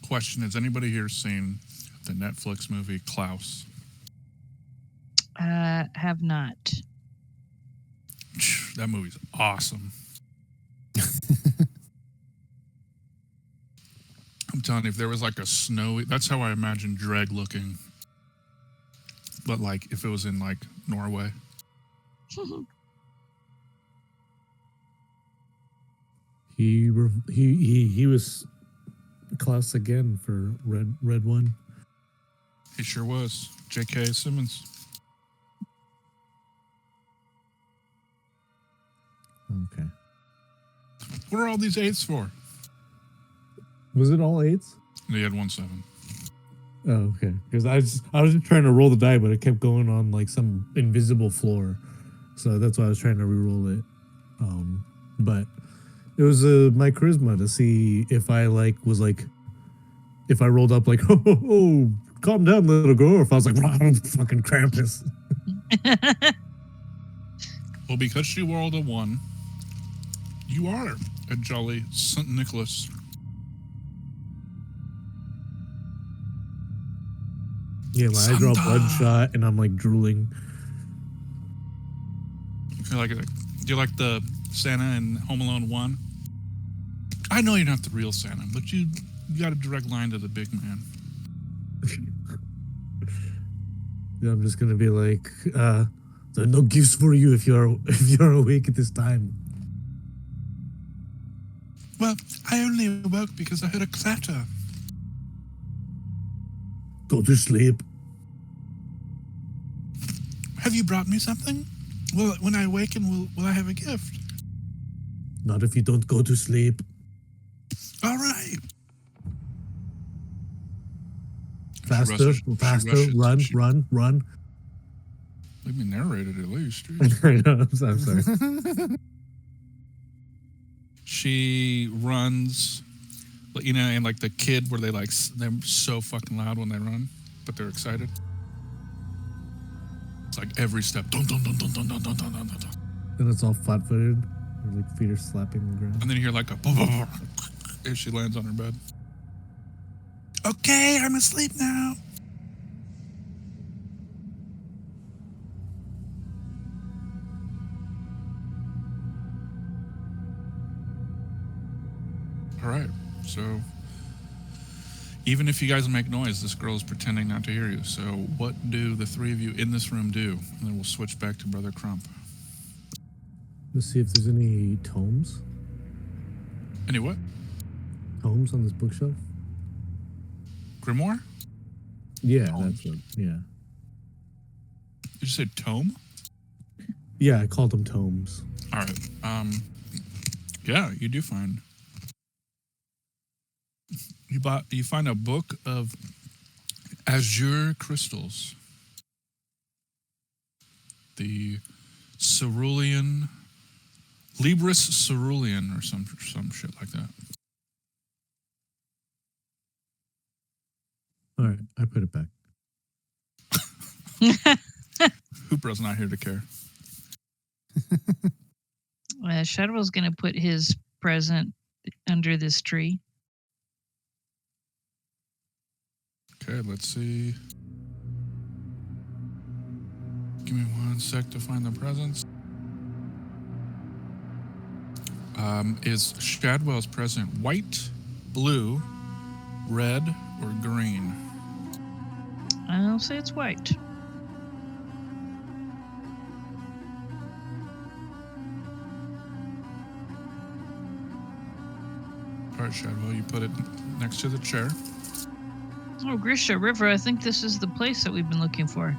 Question, has anybody here seen the Netflix movie Klaus? Have not. That movie's awesome. I'm telling you, if there was like a snowy, that's how I imagine Dreg looking. But like if it was in like Norway. He was Klaus again for Red One. He sure was. J.K. Simmons. Okay. What are all these eights for? Was it all eights? They had 1-7. Oh, okay. Because I was just trying to roll the die, but it kept going on like some invisible floor, so that's why I was trying to re-roll it. But it was my charisma to see if I if I rolled up like, oh, calm down, little girl, or if I was like, fucking Krampus. Well, because she rolled a 1, you are a jolly St. Nicholas. Yeah, my eyes are all Santa. bloodshot, and I'm like drooling. You feel like do you like the Santa in Home Alone 1? I know you're not the real Santa, but you got a direct line to the big man. Yeah, I'm just gonna be like, there are no gifts for you if you're awake at this time. Well, I only awoke because I heard a clatter. Go to sleep. Have you brought me something? Well, when I awaken, will I have a gift? Not if you don't go to sleep. All right. Faster, rushes- she faster, rushes- run, she- run, run. Leave me narrated at least. I know, I'm sorry. She runs, you know, and like the kid where they're so fucking loud when they run, but they're excited. It's like every step, dun dun dun dun dun dun dun dun dun dun. And it's all flat-footed. Her like feet are slapping the ground. And then you hear like a as she lands on her bed. Okay, I'm asleep now. All right, so even if you guys make noise, this girl is pretending not to hear you. So what do the three of you in this room do? And then we'll switch back to Brother Crump. Let's see if there's any tomes. Any what? Tomes on this bookshelf? Grimoire? Yeah, Tomes. that's what. Yeah. Did you say tome? Yeah, I called them tomes. All right. Yeah, you do find. You find a book of azure crystals. The cerulean, Libris cerulean, or some shit like that. All right, I put it back. Hooper's not here to care. Shadow's going to put his present under this tree. Okay, let's see. Give me 1 sec to find the presents. Is Shadwell's present white, blue, red, or green? I'll say it's white. All right, Shadwell, you put it next to the chair. Oh, Grisha River, I think this is the place that we've been looking for.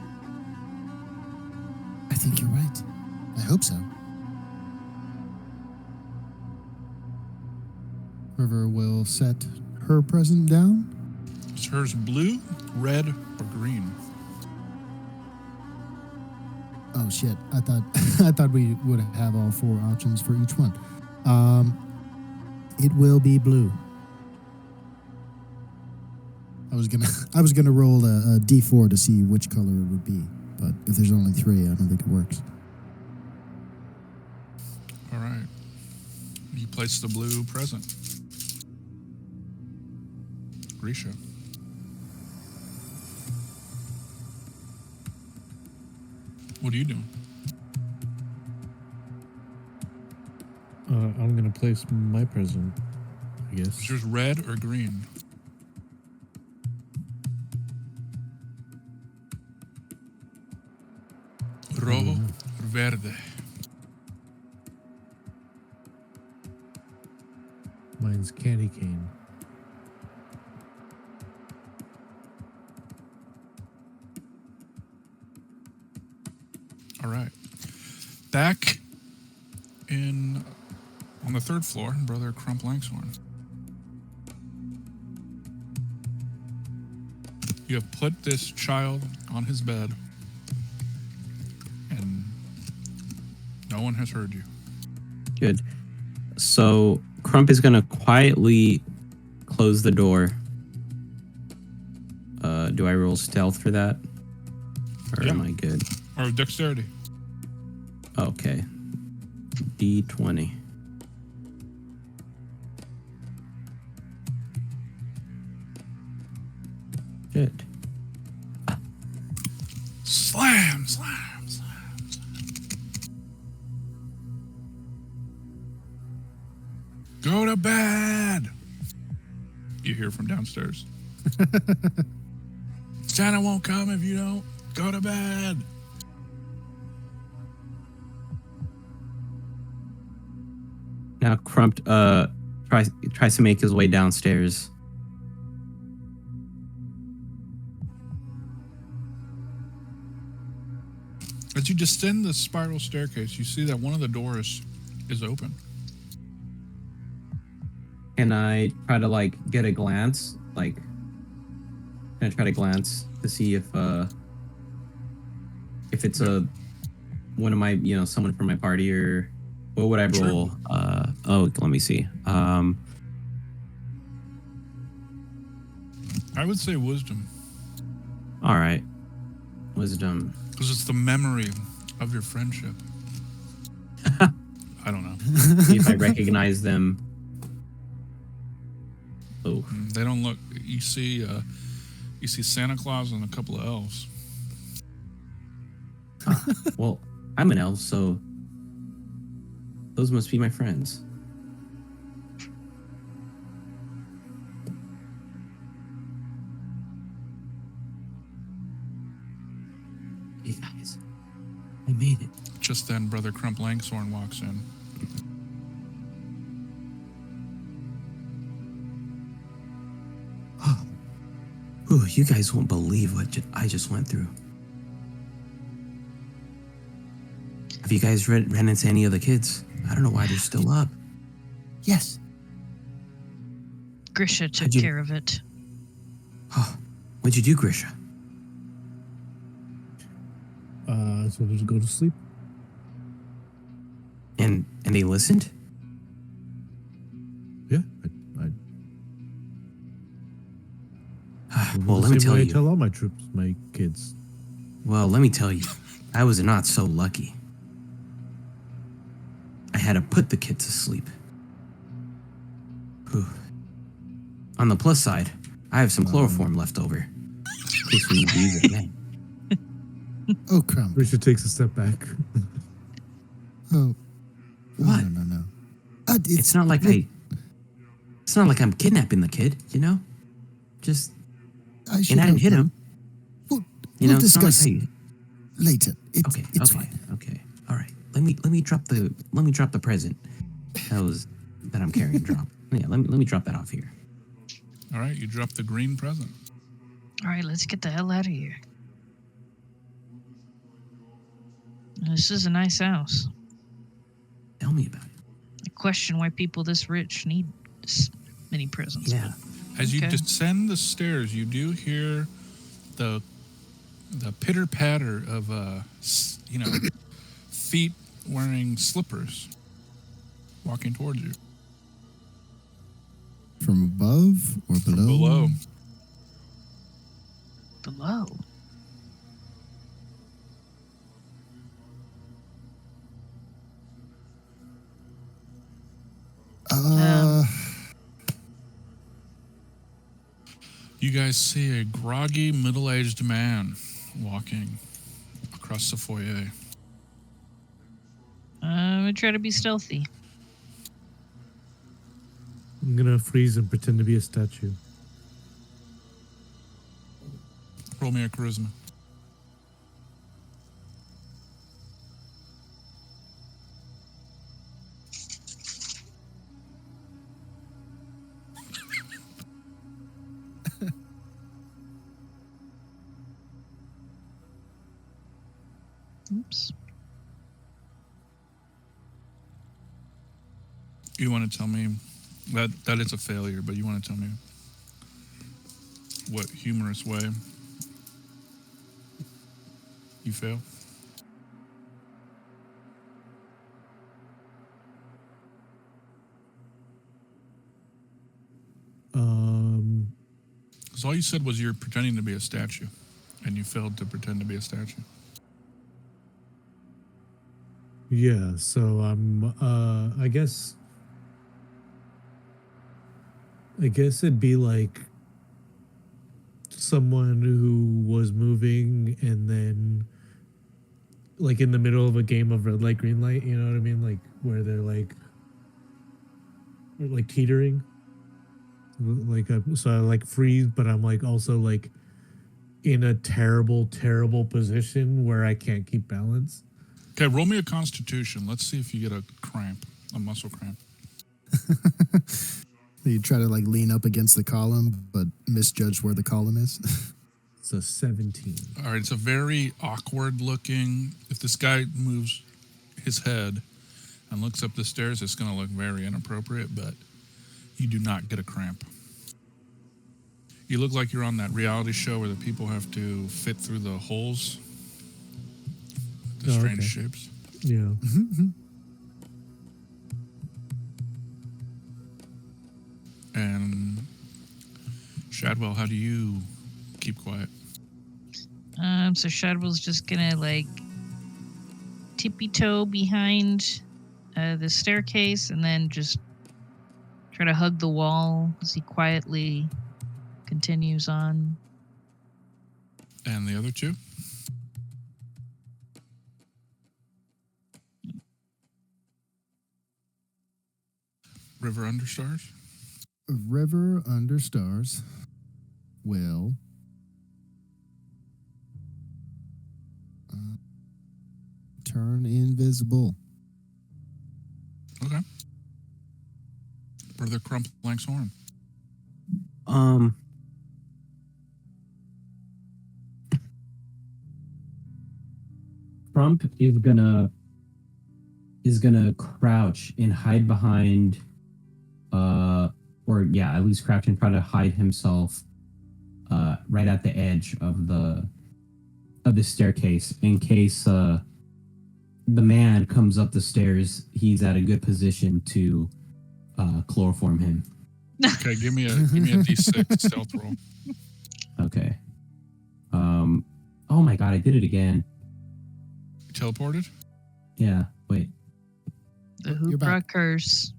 I think you're right. I hope so. River will set her present down. Is hers blue, red, or green? Oh shit! I thought we would have all 4 options for each one. It will be blue. I was gonna roll a d4 to see which color it would be, but if there's only 3, I don't think it works. All right. You place the blue present. Grisha. What are you doing? I'm gonna place my present, I guess. Is yours red or green? Rojo or verde? Mine's candy cane. All right. Back on the 3rd floor, Brother Crump Langshorn. You have put this child on his bed, and no one has heard you. Good. So Crump is gonna quietly close the door. Do I roll stealth for that? Or am I good? Or dexterity. Okay. D20. Good. Slam, slam, slam. Go to bed. You hear from downstairs. Santa won't come if you don't go to bed. Now Crump tries to make his way downstairs. As you descend the spiral staircase, you see that one of the doors is open. Can I try to like get a glance? Like, can I try to glance to see if it's a one of my, you know, someone from my party, or what would I roll? Let me see. I would say wisdom, All right, wisdom. because it's the memory of your friendship. I don't know. See if I recognize them. Oh, They don't look. You see Santa Claus and a couple of elves. well, I'm an elf, so those must be my friends. Hey guys, I made it. Just then, Brother Crump Langthorn walks in. Ooh, you guys won't believe what I just went through. Have you guys ran into any of the kids? I don't know why they're still up. Yes. Grisha took How'd you- care of it. Oh, what'd you do, Grisha? So just go to sleep. And they listened? Yeah. Well, the let me same tell way I you. tell all my troops, my kids. Well, let me tell you. I was not so lucky. I had to put the kid to sleep. Whew. On the plus side, I have some chloroform left over. In case we need to use it again. Oh, Crump. Richard takes a step back. Oh. What? No. It's not like It's not like I'm kidnapping the kid, you know? Just I and I didn't hit him. We'll You know, it's not like discuss later. It's okay. fine. Okay. All right. Let me drop the present. That I'm carrying. Drop. Yeah. Let me drop that off here. All right, you drop the green present. All right, let's get the hell out of here. This is a nice house. Tell me about it. I question why people this rich need this many presents. Yeah. As you Okay. descend the stairs, you do hear the pitter patter of feet wearing slippers walking towards you From above or from below? below. Below. You guys see a groggy, middle-aged man walking across the foyer. I'm gonna try to be stealthy. I'm gonna freeze and pretend to be a statue. Roll me a charisma. Oops. You want to tell me that is a failure, but you want to tell me what humorous way you fail? Because all you said was you're pretending to be a statue, and you failed to pretend to be a statue. Yeah, so I'm I guess it'd be like someone who was moving and then like in the middle of a game of red light, green light. You know what I mean? Like where they're like teetering. Like so I like freeze, but I'm like also like in a terrible, terrible position where I can't keep balance. Okay, roll me a Constitution. Let's see if you get a cramp, a muscle cramp. You try to like lean up against the column, but misjudge where the column is. It's a 17. All right, it's a very awkward looking. If this guy moves his head and looks up the stairs, it's going to look very inappropriate, but you do not get a cramp. You look like you're on that reality show where the people have to fit through the holes, the strange shapes. Yeah. And Shadwell, how do you keep quiet? So Shadwell's just gonna like tippy toe behind the staircase and then just try to hug the wall as he quietly continues on. And the other two? River Understars? River under stars will turn invisible. Okay. Brother Crump Langhorn. Trump is gonna crouch and hide behind, or yeah, at least crouch and try to hide himself, right at the edge of the staircase in case the man comes up the stairs. He's at a good position to chloroform him. Okay, give me a D6 stealth roll. Okay. Oh my god, I did it again. You teleported? Yeah. Wait. The You're Hoopra back. curse.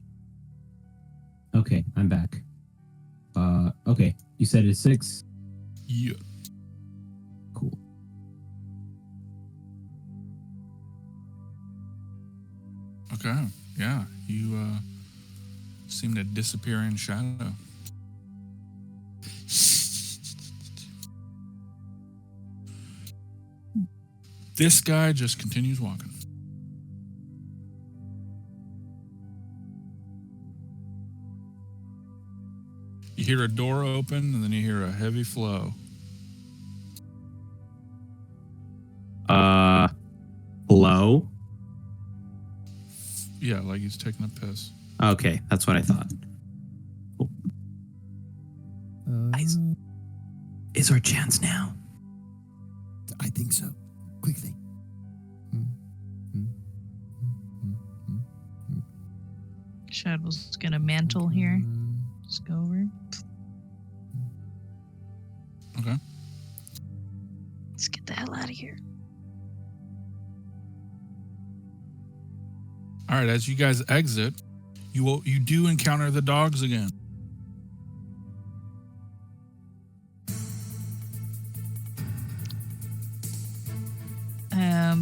Okay, I'm back. Okay. You said it's 6. Yeah. Cool. Okay. Yeah. You seem to disappear in shadow. This guy just continues walking. You hear a door open, and then you hear a heavy flow. Hello? Yeah, like he's taking a piss. Okay, that's what I thought. Guys. Is our chance now? I think so. Quickly. Shadwell's gonna mantle here. Just go over. Okay. Let's get the hell out of here. All right, as you guys exit, you do encounter the dogs again.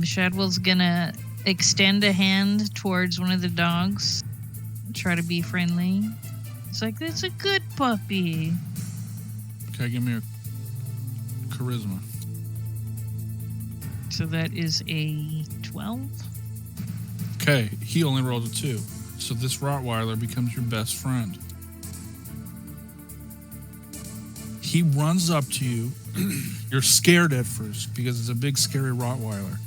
Shadwell's gonna extend a hand towards one of the dogs, try to be friendly. It's like, that's a good puppy. Okay, give me a charisma. So that is a 12. Okay, he only rolled a 2. So this Rottweiler becomes your best friend. He runs up to you. You're scared at first because it's a big, scary Rottweiler.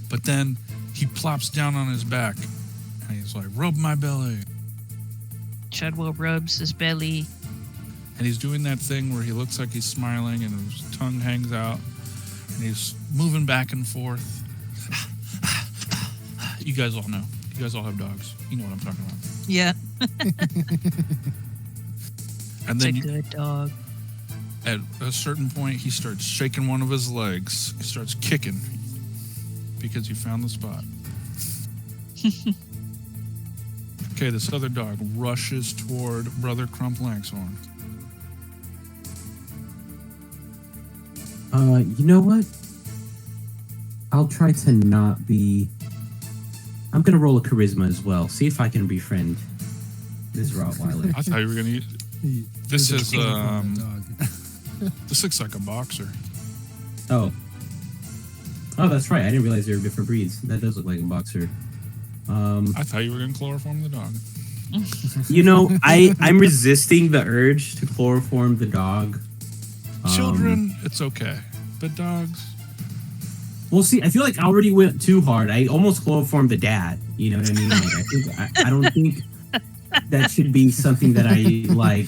But then he plops down on his back and he's like, rub my belly. Shadwell rubs his belly. And he's doing that thing where he looks like he's smiling and his tongue hangs out and he's moving back and forth. You guys all know. You guys all have dogs. You know what I'm talking about. Yeah. And It's a then good dog. at a certain point, he starts shaking one of his legs. He starts kicking because he found the spot. Okay, this other dog rushes toward Brother Crump Langhorn. You know what? I'll try to not be. I'm gonna roll a charisma as well. See if I can befriend this Rottweiler. I thought you were gonna use. This is dog. this looks like a boxer. Oh, that's right. I didn't realize they were different breeds. That does look like a boxer. I thought you were gonna chloroform the dog. You know, I'm resisting the urge to chloroform the dog. Children, it's okay, but dogs. Well, see, I feel like I already went too hard. I almost chloroformed the dad. You know what I mean? Like, I don't think that should be something that I like.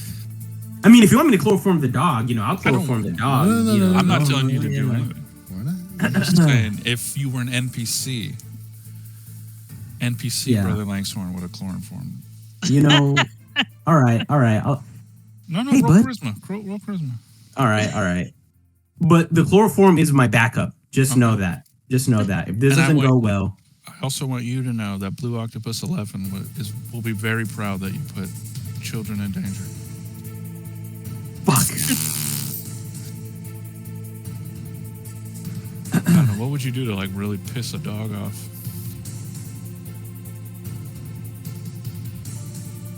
I mean, if you want me to chloroform the dog, you know, I'll chloroform the dog. No, you know, I'm not telling you to do yeah. anything. Why not? I'm just saying, if you were an NPC, Yeah. Brother Langsthorn would have chloroformed. You know, all right. No, Hey, roll bud. charisma. Roll charisma. All right. But the chloroform is my backup. Just know that. If this And I doesn't would- go well, I also want you to know that Blue Octopus 11 will be very proud that you put children in danger. fuck. I don't know, what would you do to like really piss a dog off?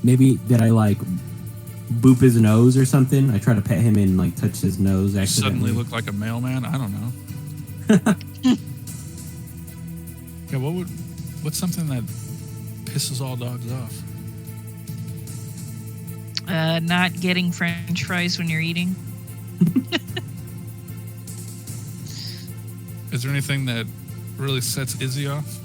Maybe did I like boop his nose or something? I try to pet him and like touch his nose accidentally. Suddenly look like a mailman? I don't know. Yeah, what's something that pisses all dogs off? Not getting French fries when you're eating. Is there anything that really sets Izzy off?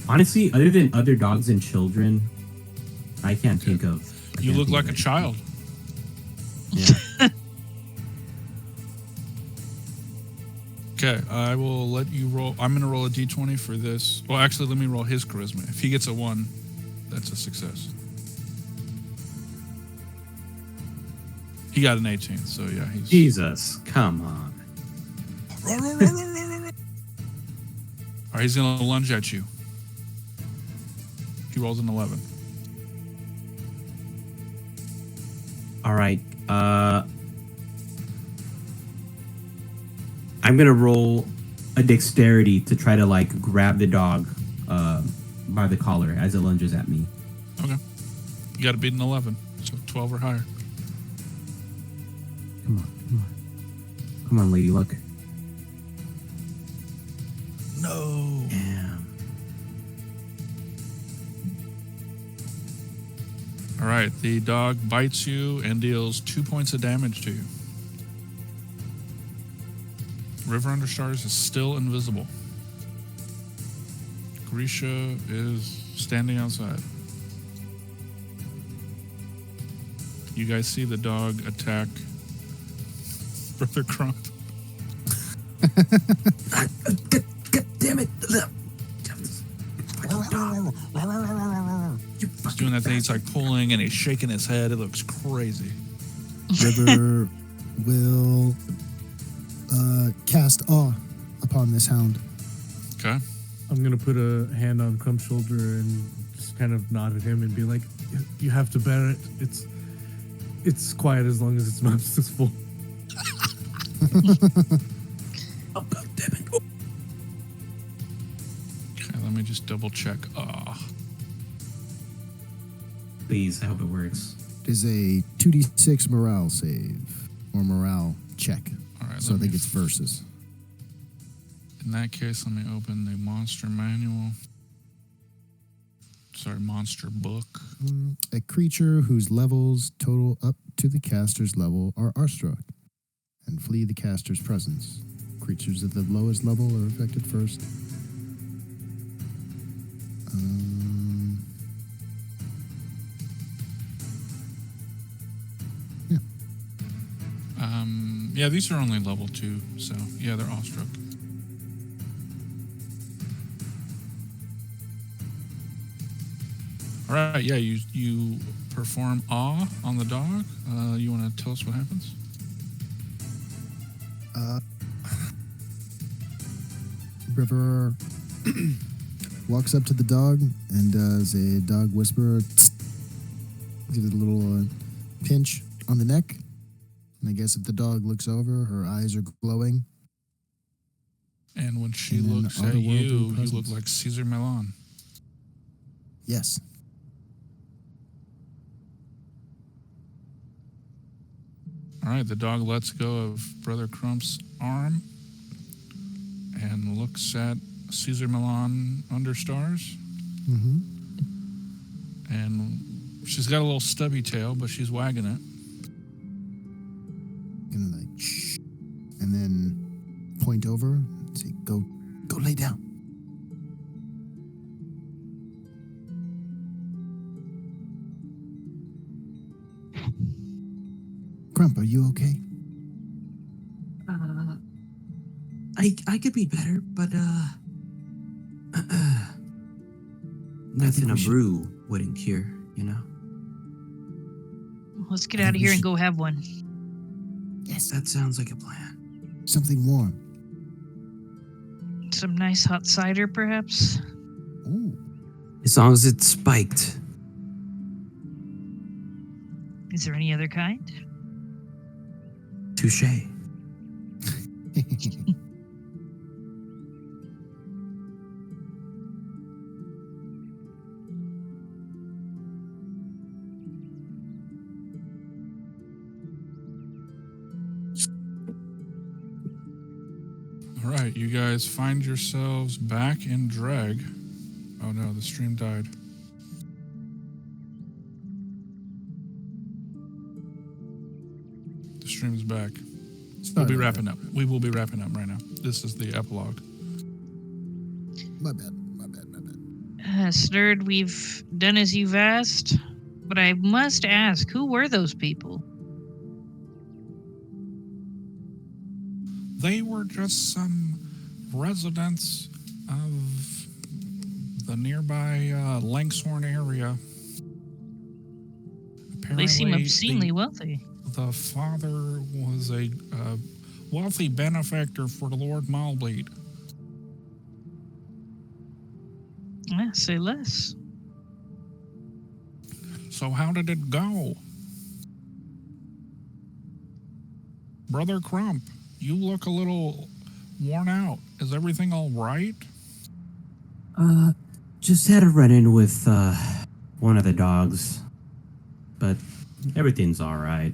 Honestly, other than other dogs and children, I can't think of. You look like a child. Yeah. Okay, I will let you roll. I'm going to roll a d20 for this. Well, actually, let me roll his charisma. If he gets a 1, that's a success. He got an 18, so yeah, he's... Jesus, come on. All right, he's going to lunge at you. He rolls an 11. All right. I'm gonna roll a dexterity to try to like grab the dog by the collar as it lunges at me. Okay. You got to beat an 11, so 12 or higher. Come on, Lady Luck. No. Damn. All right, the dog bites you and deals 2 points of damage to you. River Understars is still invisible. Grisha is standing outside. You guys see the dog attack Brother Crump. God damn it! He's doing that thing. He's like pulling and he's shaking his head. It looks crazy. River will cast awe upon this hound. Okay. I'm gonna put a hand on Crump's shoulder and just kind of nod at him and be like, "You have to bear it. It's quiet as long as its mouth is full." Oh, God damn it! Okay, let me just double check. Please, I hope it works. It is a 2d6 morale save or morale check. All right. So I think it's versus. In that case, let me open the monster manual. Sorry, monster book. A creature whose levels total up to the caster's level are awestruck and flee the caster's presence. Creatures at the lowest level are affected first. Yeah, these are only level 2, so yeah, they're awestruck. All right, yeah, you perform awe on the dog. You want to tell us what happens? River walks up to the dog and does a dog whisper. Gives it a little pinch on the neck. And I guess if the dog looks over, her eyes are glowing. And when she And then looks at otherworldly you, you look presence. like Caesar Milan. Yes. All right, the dog lets go of Brother Crump's arm and looks at Caesar Milan under stars. Mm-hmm. And she's got a little stubby tail, but she's wagging it. And like, shh. And then point over and say, go lay down. Crump, are you okay? I could be better, but nothing a we should- brew wouldn't cure, you know. Let's get I out think of we here and should- go have one. Yes. That sounds like a plan. Something warm. Some nice hot cider, perhaps? Ooh. As long as it's spiked. Is there any other kind? Touche. All right, you guys find yourselves back in Dreg. Oh no, the stream died. The stream's back. We'll be wrapping up. We will be wrapping up right now. This is the epilogue. My bad. Snurd, we've done as you've asked, but I must ask, who were those people? They were just some residents of the nearby Langshorn area. They seem Apparently, obscenely wealthy. The father was a wealthy benefactor for Lord Malbleed. Say less. So how did it go? Brother Crump, you look a little worn out. Is everything all right? Just had a run-in with one of the dogs, but everything's all right.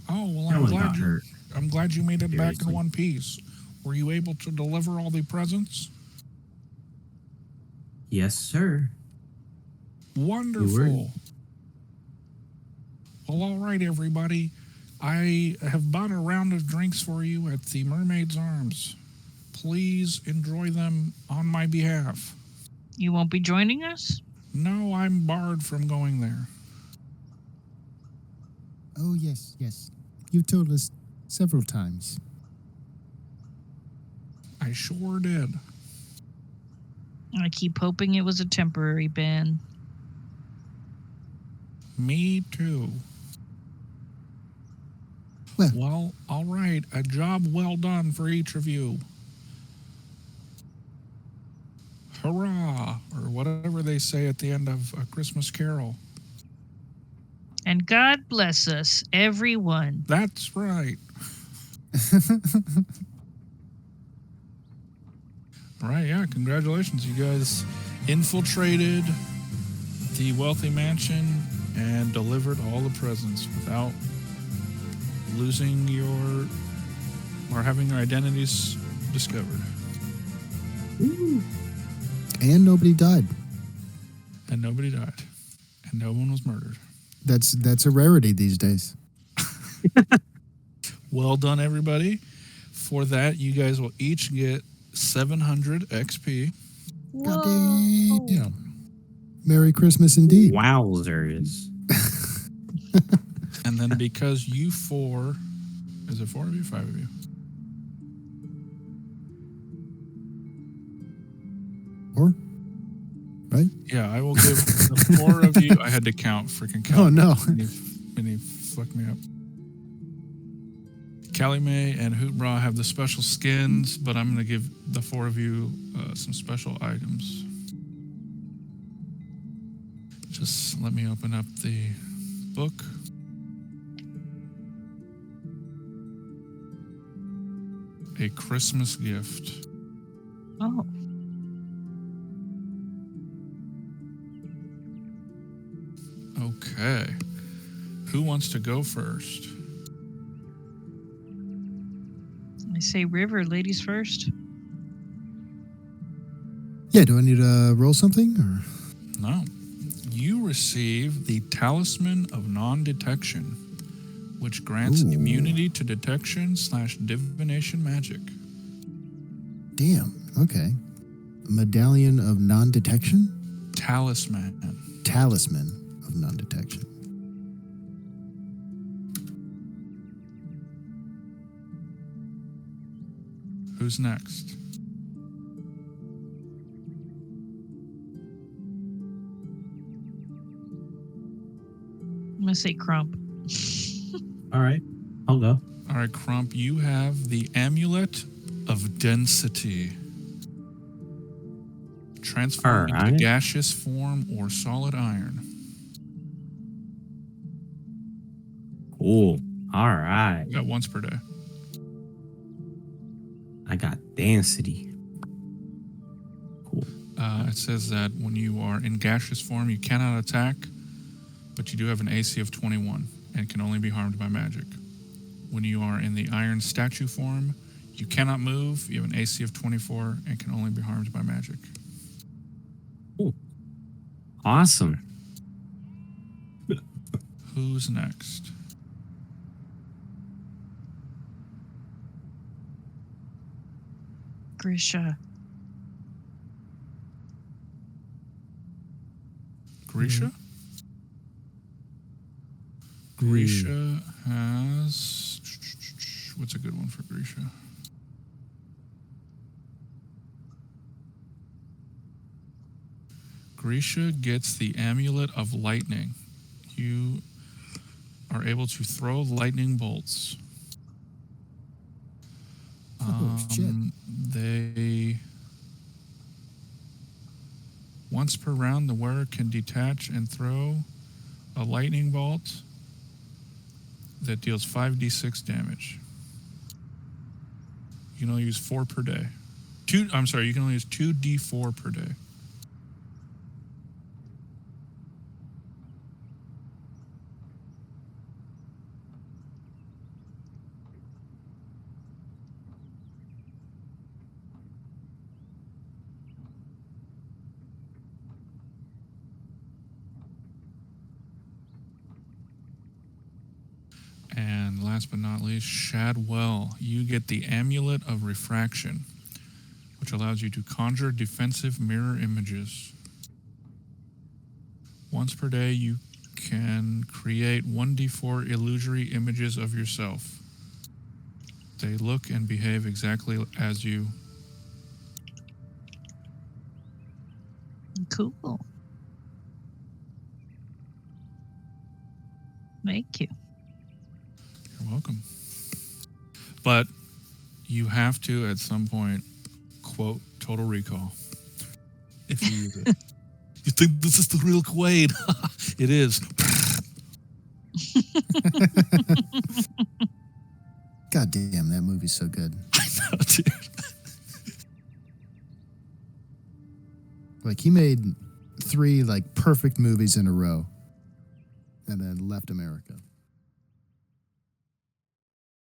Oh, well, No one got hurt. I'm glad you made it back in Seriously. one piece. Were you able to deliver all the presents? Yes, sir. Wonderful. Well, all right, everybody. I have bought a round of drinks for you at the Mermaid's Arms. Please enjoy them on my behalf. You won't be joining us? No, I'm barred from going there. Oh, yes. You told us several times. I sure did. I keep hoping it was a temporary ban. Me too. Well, all right. A job well done for each of you. Hurrah! Or whatever they say at the end of A Christmas Carol. And God bless us, everyone. That's right. All right, yeah, congratulations. You guys infiltrated the wealthy mansion and delivered all the presents without losing your or having your identities discovered. And nobody died. And nobody died. And no one was murdered. That's a rarity these days. Well done, everybody. For that, you guys will each get 700 XP. God damn. Merry Christmas indeed. Wowzers. And then because you four, is it 4 of you, 5 of you? Or? Right? Yeah, I will give the 4 of you. I had to count, freaking count. Oh, no. And he fucked me up. Callie Mae and Hoot Bra have the special skins, but I'm going to give the 4 of you some special items. Just let me open up the book. a Christmas gift. Oh. Okay. Who wants to go first? I say river, ladies first. Yeah, do I need to roll something? Or? No. You receive the Talisman of Non-Detection, which grants Ooh. immunity to detection / divination magic. Damn, okay. Medallion of Non-Detection? Talisman. Talisman of Non-Detection. Who's next? I'm gonna say Crump. All right, I'll go. All right, Crump, you have the Amulet of Density. Transform All into right. gaseous form or solid iron. Cool. All right. You got once per day. I got density. Cool. It says that when you are in gaseous form, you cannot attack, but you do have an AC of 21 and can only be harmed by magic. When you are in the iron statue form, you cannot move, you have an AC of 24 and can only be harmed by magic. Awesome. Who's next? Grisha. Grisha? Grisha has... What's a good one for Grisha? Grisha gets the Amulet of Lightning. You are able to throw lightning bolts. Shit. They... Once per round, the wearer can detach and throw a lightning bolt that deals 5d6 damage. You can only use 4 per day. You can only use 2d4 per day. And last but not least, Shadwell. You get the Amulet of Refraction, which allows you to conjure defensive mirror images. Once per day, you can create 1d4 illusory images of yourself. They look and behave exactly as you. Cool. Thank you. You're welcome. But you have to, at some point, quote Total Recall. If you use it. You think this is the real Quaid? It is. God damn, that movie's so good. I know, dude. Like, he made 3, like, perfect movies in a row and then left America.